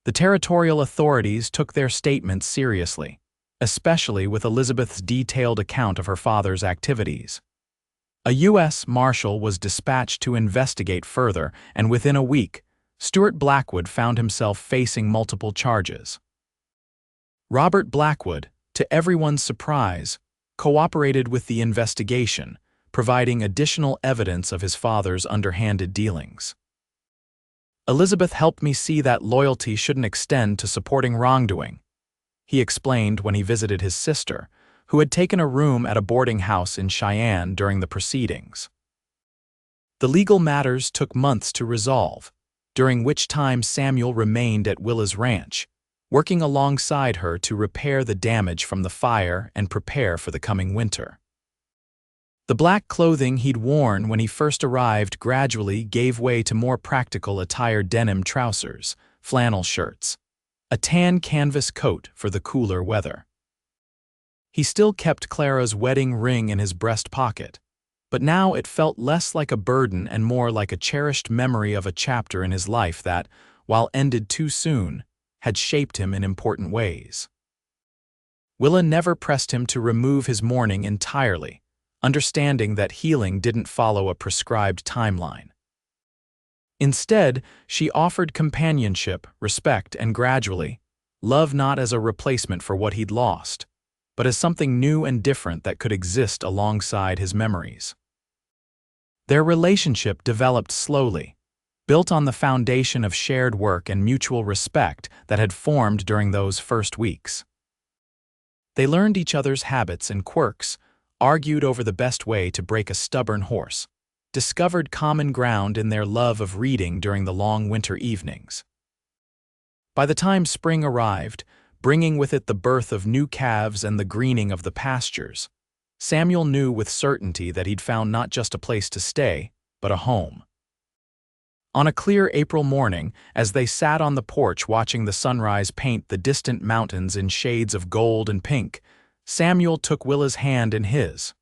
[SPEAKER 1] The territorial authorities took their statements seriously, especially with Elizabeth's detailed account of her father's activities. A U.S. Marshal was dispatched to investigate further, and within a week, Stuart Blackwood found himself facing multiple charges. Robert Blackwood, to everyone's surprise, cooperated with the investigation, providing additional evidence of his father's underhanded dealings. "Elizabeth helped me see that loyalty shouldn't extend to supporting wrongdoing," he explained when he visited his sister, who had taken a room at a boarding house in Cheyenne during the proceedings. The legal matters took months to resolve, during which time Samuel remained at Willa's ranch, working alongside her to repair the damage from the fire and prepare for the coming winter. The black clothing he'd worn when he first arrived gradually gave way to more practical attire: denim trousers, flannel shirts, a tan canvas coat for the cooler weather. He still kept Clara's wedding ring in his breast pocket, but now it felt less like a burden and more like a cherished memory of a chapter in his life that, while ended too soon, had shaped him in important ways. Willa never pressed him to remove his mourning entirely, understanding that healing didn't follow a prescribed timeline. Instead, she offered companionship, respect, and gradually, love not as a replacement for what he'd lost, but as something new and different that could exist alongside his memories. Their relationship developed slowly, built on the foundation of shared work and mutual respect that had formed during those first weeks. They learned each other's habits and quirks, argued over the best way to break a stubborn horse, discovered common ground in their love of reading during the long winter evenings. By the time spring arrived, bringing with it the birth of new calves and the greening of the pastures, Samuel knew with certainty that he'd found not just a place to stay, but a home. On a clear April morning, as they sat on the porch watching the sunrise paint the distant mountains in shades of gold and pink, Samuel took Willa's hand in his.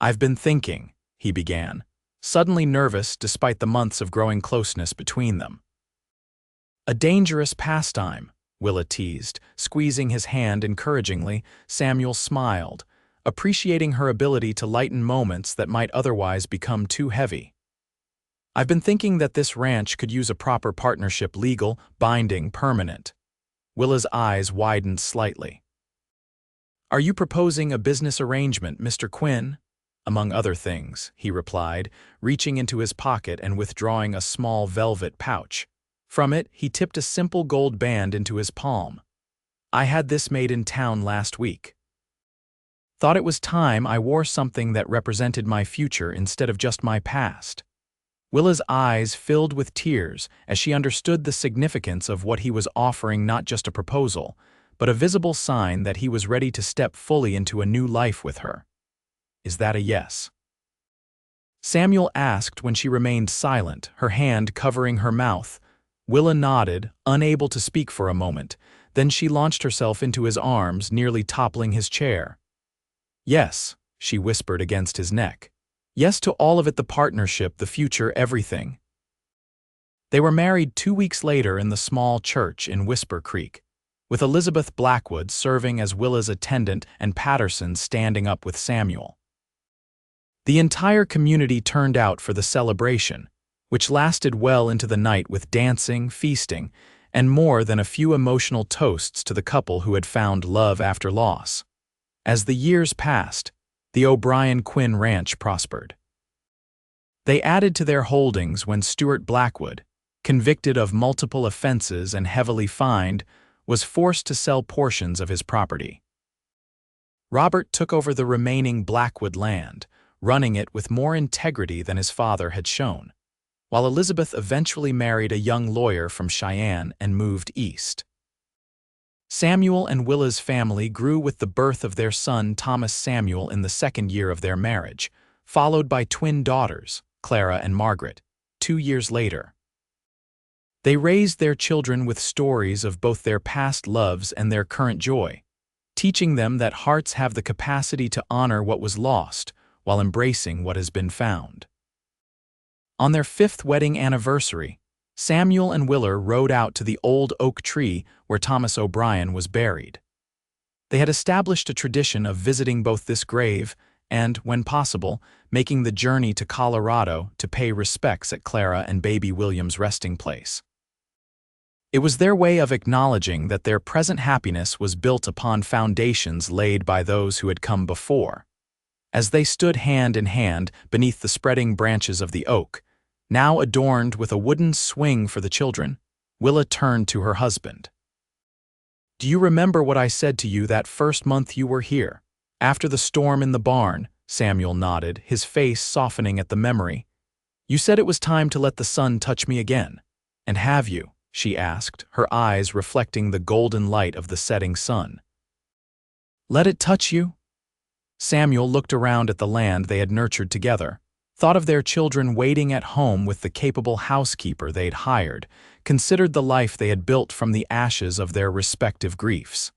[SPEAKER 1] "I've been thinking," he began, suddenly nervous despite the months of growing closeness between them. "A dangerous pastime," Willa teased, squeezing his hand encouragingly. Samuel smiled, appreciating her ability to lighten moments that might otherwise become too heavy. "I've been thinking that this ranch could use a proper partnership, legal, binding, permanent." Willa's eyes widened slightly. "Are you proposing a business arrangement, Mr. Quinn?" "Among other things," he replied, reaching into his pocket and withdrawing a small velvet pouch. From it, he tipped a simple gold band into his palm. "I had this made in town last week. Thought it was time I wore something that represented my future instead of just my past." Willa's eyes filled with tears as she understood the significance of what he was offering, not just a proposal, but a visible sign that he was ready to step fully into a new life with her. "Is that a yes?" Samuel asked when she remained silent, her hand covering her mouth. Willa nodded, unable to speak for a moment. Then she launched herself into his arms, nearly toppling his chair. "Yes," she whispered against his neck. "Yes to all of it, the partnership, the future, everything." They were married 2 weeks later in the small church in Whisper Creek, with Elizabeth Blackwood serving as Willa's attendant and Patterson standing up with Samuel. The entire community turned out for the celebration, which lasted well into the night with dancing, feasting, and more than a few emotional toasts to the couple who had found love after loss. As the years passed, the O'Brien-Quinn ranch prospered. They added to their holdings when Stuart Blackwood, convicted of multiple offenses and heavily fined, was forced to sell portions of his property. Robert took over the remaining Blackwood land, running it with more integrity than his father had shown, while Elizabeth eventually married a young lawyer from Cheyenne and moved east. Samuel and Willa's family grew with the birth of their son Thomas Samuel in the second year of their marriage, followed by twin daughters, Clara and Margaret, 2 years later. They raised their children with stories of both their past loves and their current joy, teaching them that hearts have the capacity to honor what was lost while embracing what has been found. On their 5th wedding anniversary, Samuel and Willa rode out to the old oak tree where Thomas O'Brien was buried. They had established a tradition of visiting both this grave and, when possible, making the journey to Colorado to pay respects at Clara and baby William's resting place. It was their way of acknowledging that their present happiness was built upon foundations laid by those who had come before. As they stood hand in hand beneath the spreading branches of the oak, now adorned with a wooden swing for the children, Willa turned to her husband. "Do you remember what I said to you that first month you were here, after the storm in the barn?" Samuel nodded, his face softening at the memory. "You said it was time to let the sun touch me again. And have you?" she asked, her eyes reflecting the golden light of the setting sun. "Let it touch you?" Samuel looked around at the land they had nurtured together, thought of their children waiting at home with the capable housekeeper they'd hired, considered the life they had built from the ashes of their respective griefs.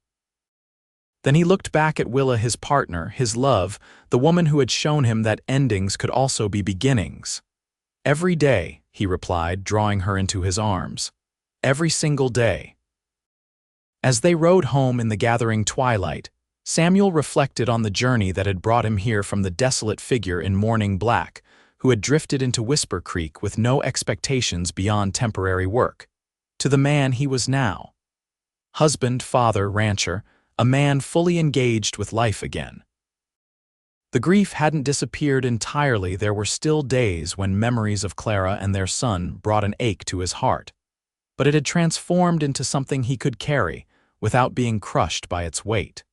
[SPEAKER 1] Then he looked back at Willa, his partner, his love, the woman who had shown him that endings could also be beginnings. "Every day," he replied, drawing her into his arms. "Every single day." As they rode home in the gathering twilight, Samuel reflected on the journey that had brought him here from the desolate figure in mourning black, who had drifted into Whisper Creek with no expectations beyond temporary work, to the man he was now. Husband, father, rancher, a man fully engaged with life again. The grief hadn't disappeared entirely. There were still days when memories of Clara and their son brought an ache to his heart, but it had transformed into something he could carry without being crushed by its weight.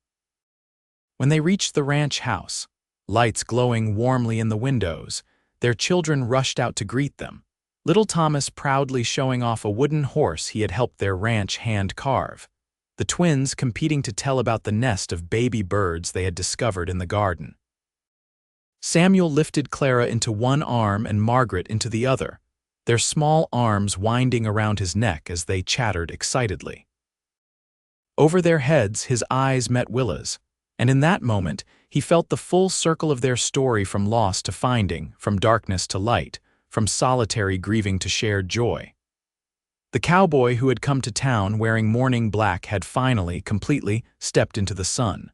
[SPEAKER 1] When they reached the ranch house, lights glowing warmly in the windows, their children rushed out to greet them, little Thomas proudly showing off a wooden horse he had helped their ranch hand carve, the twins competing to tell about the nest of baby birds they had discovered in the garden. Samuel lifted Clara into one arm and Margaret into the other, their small arms winding around his neck as they chattered excitedly. Over their heads, his eyes met Willa's, and in that moment, he felt the full circle of their story, from loss to finding, from darkness to light, from solitary grieving to shared joy. The cowboy who had come to town wearing mourning black had finally, completely stepped into the sun.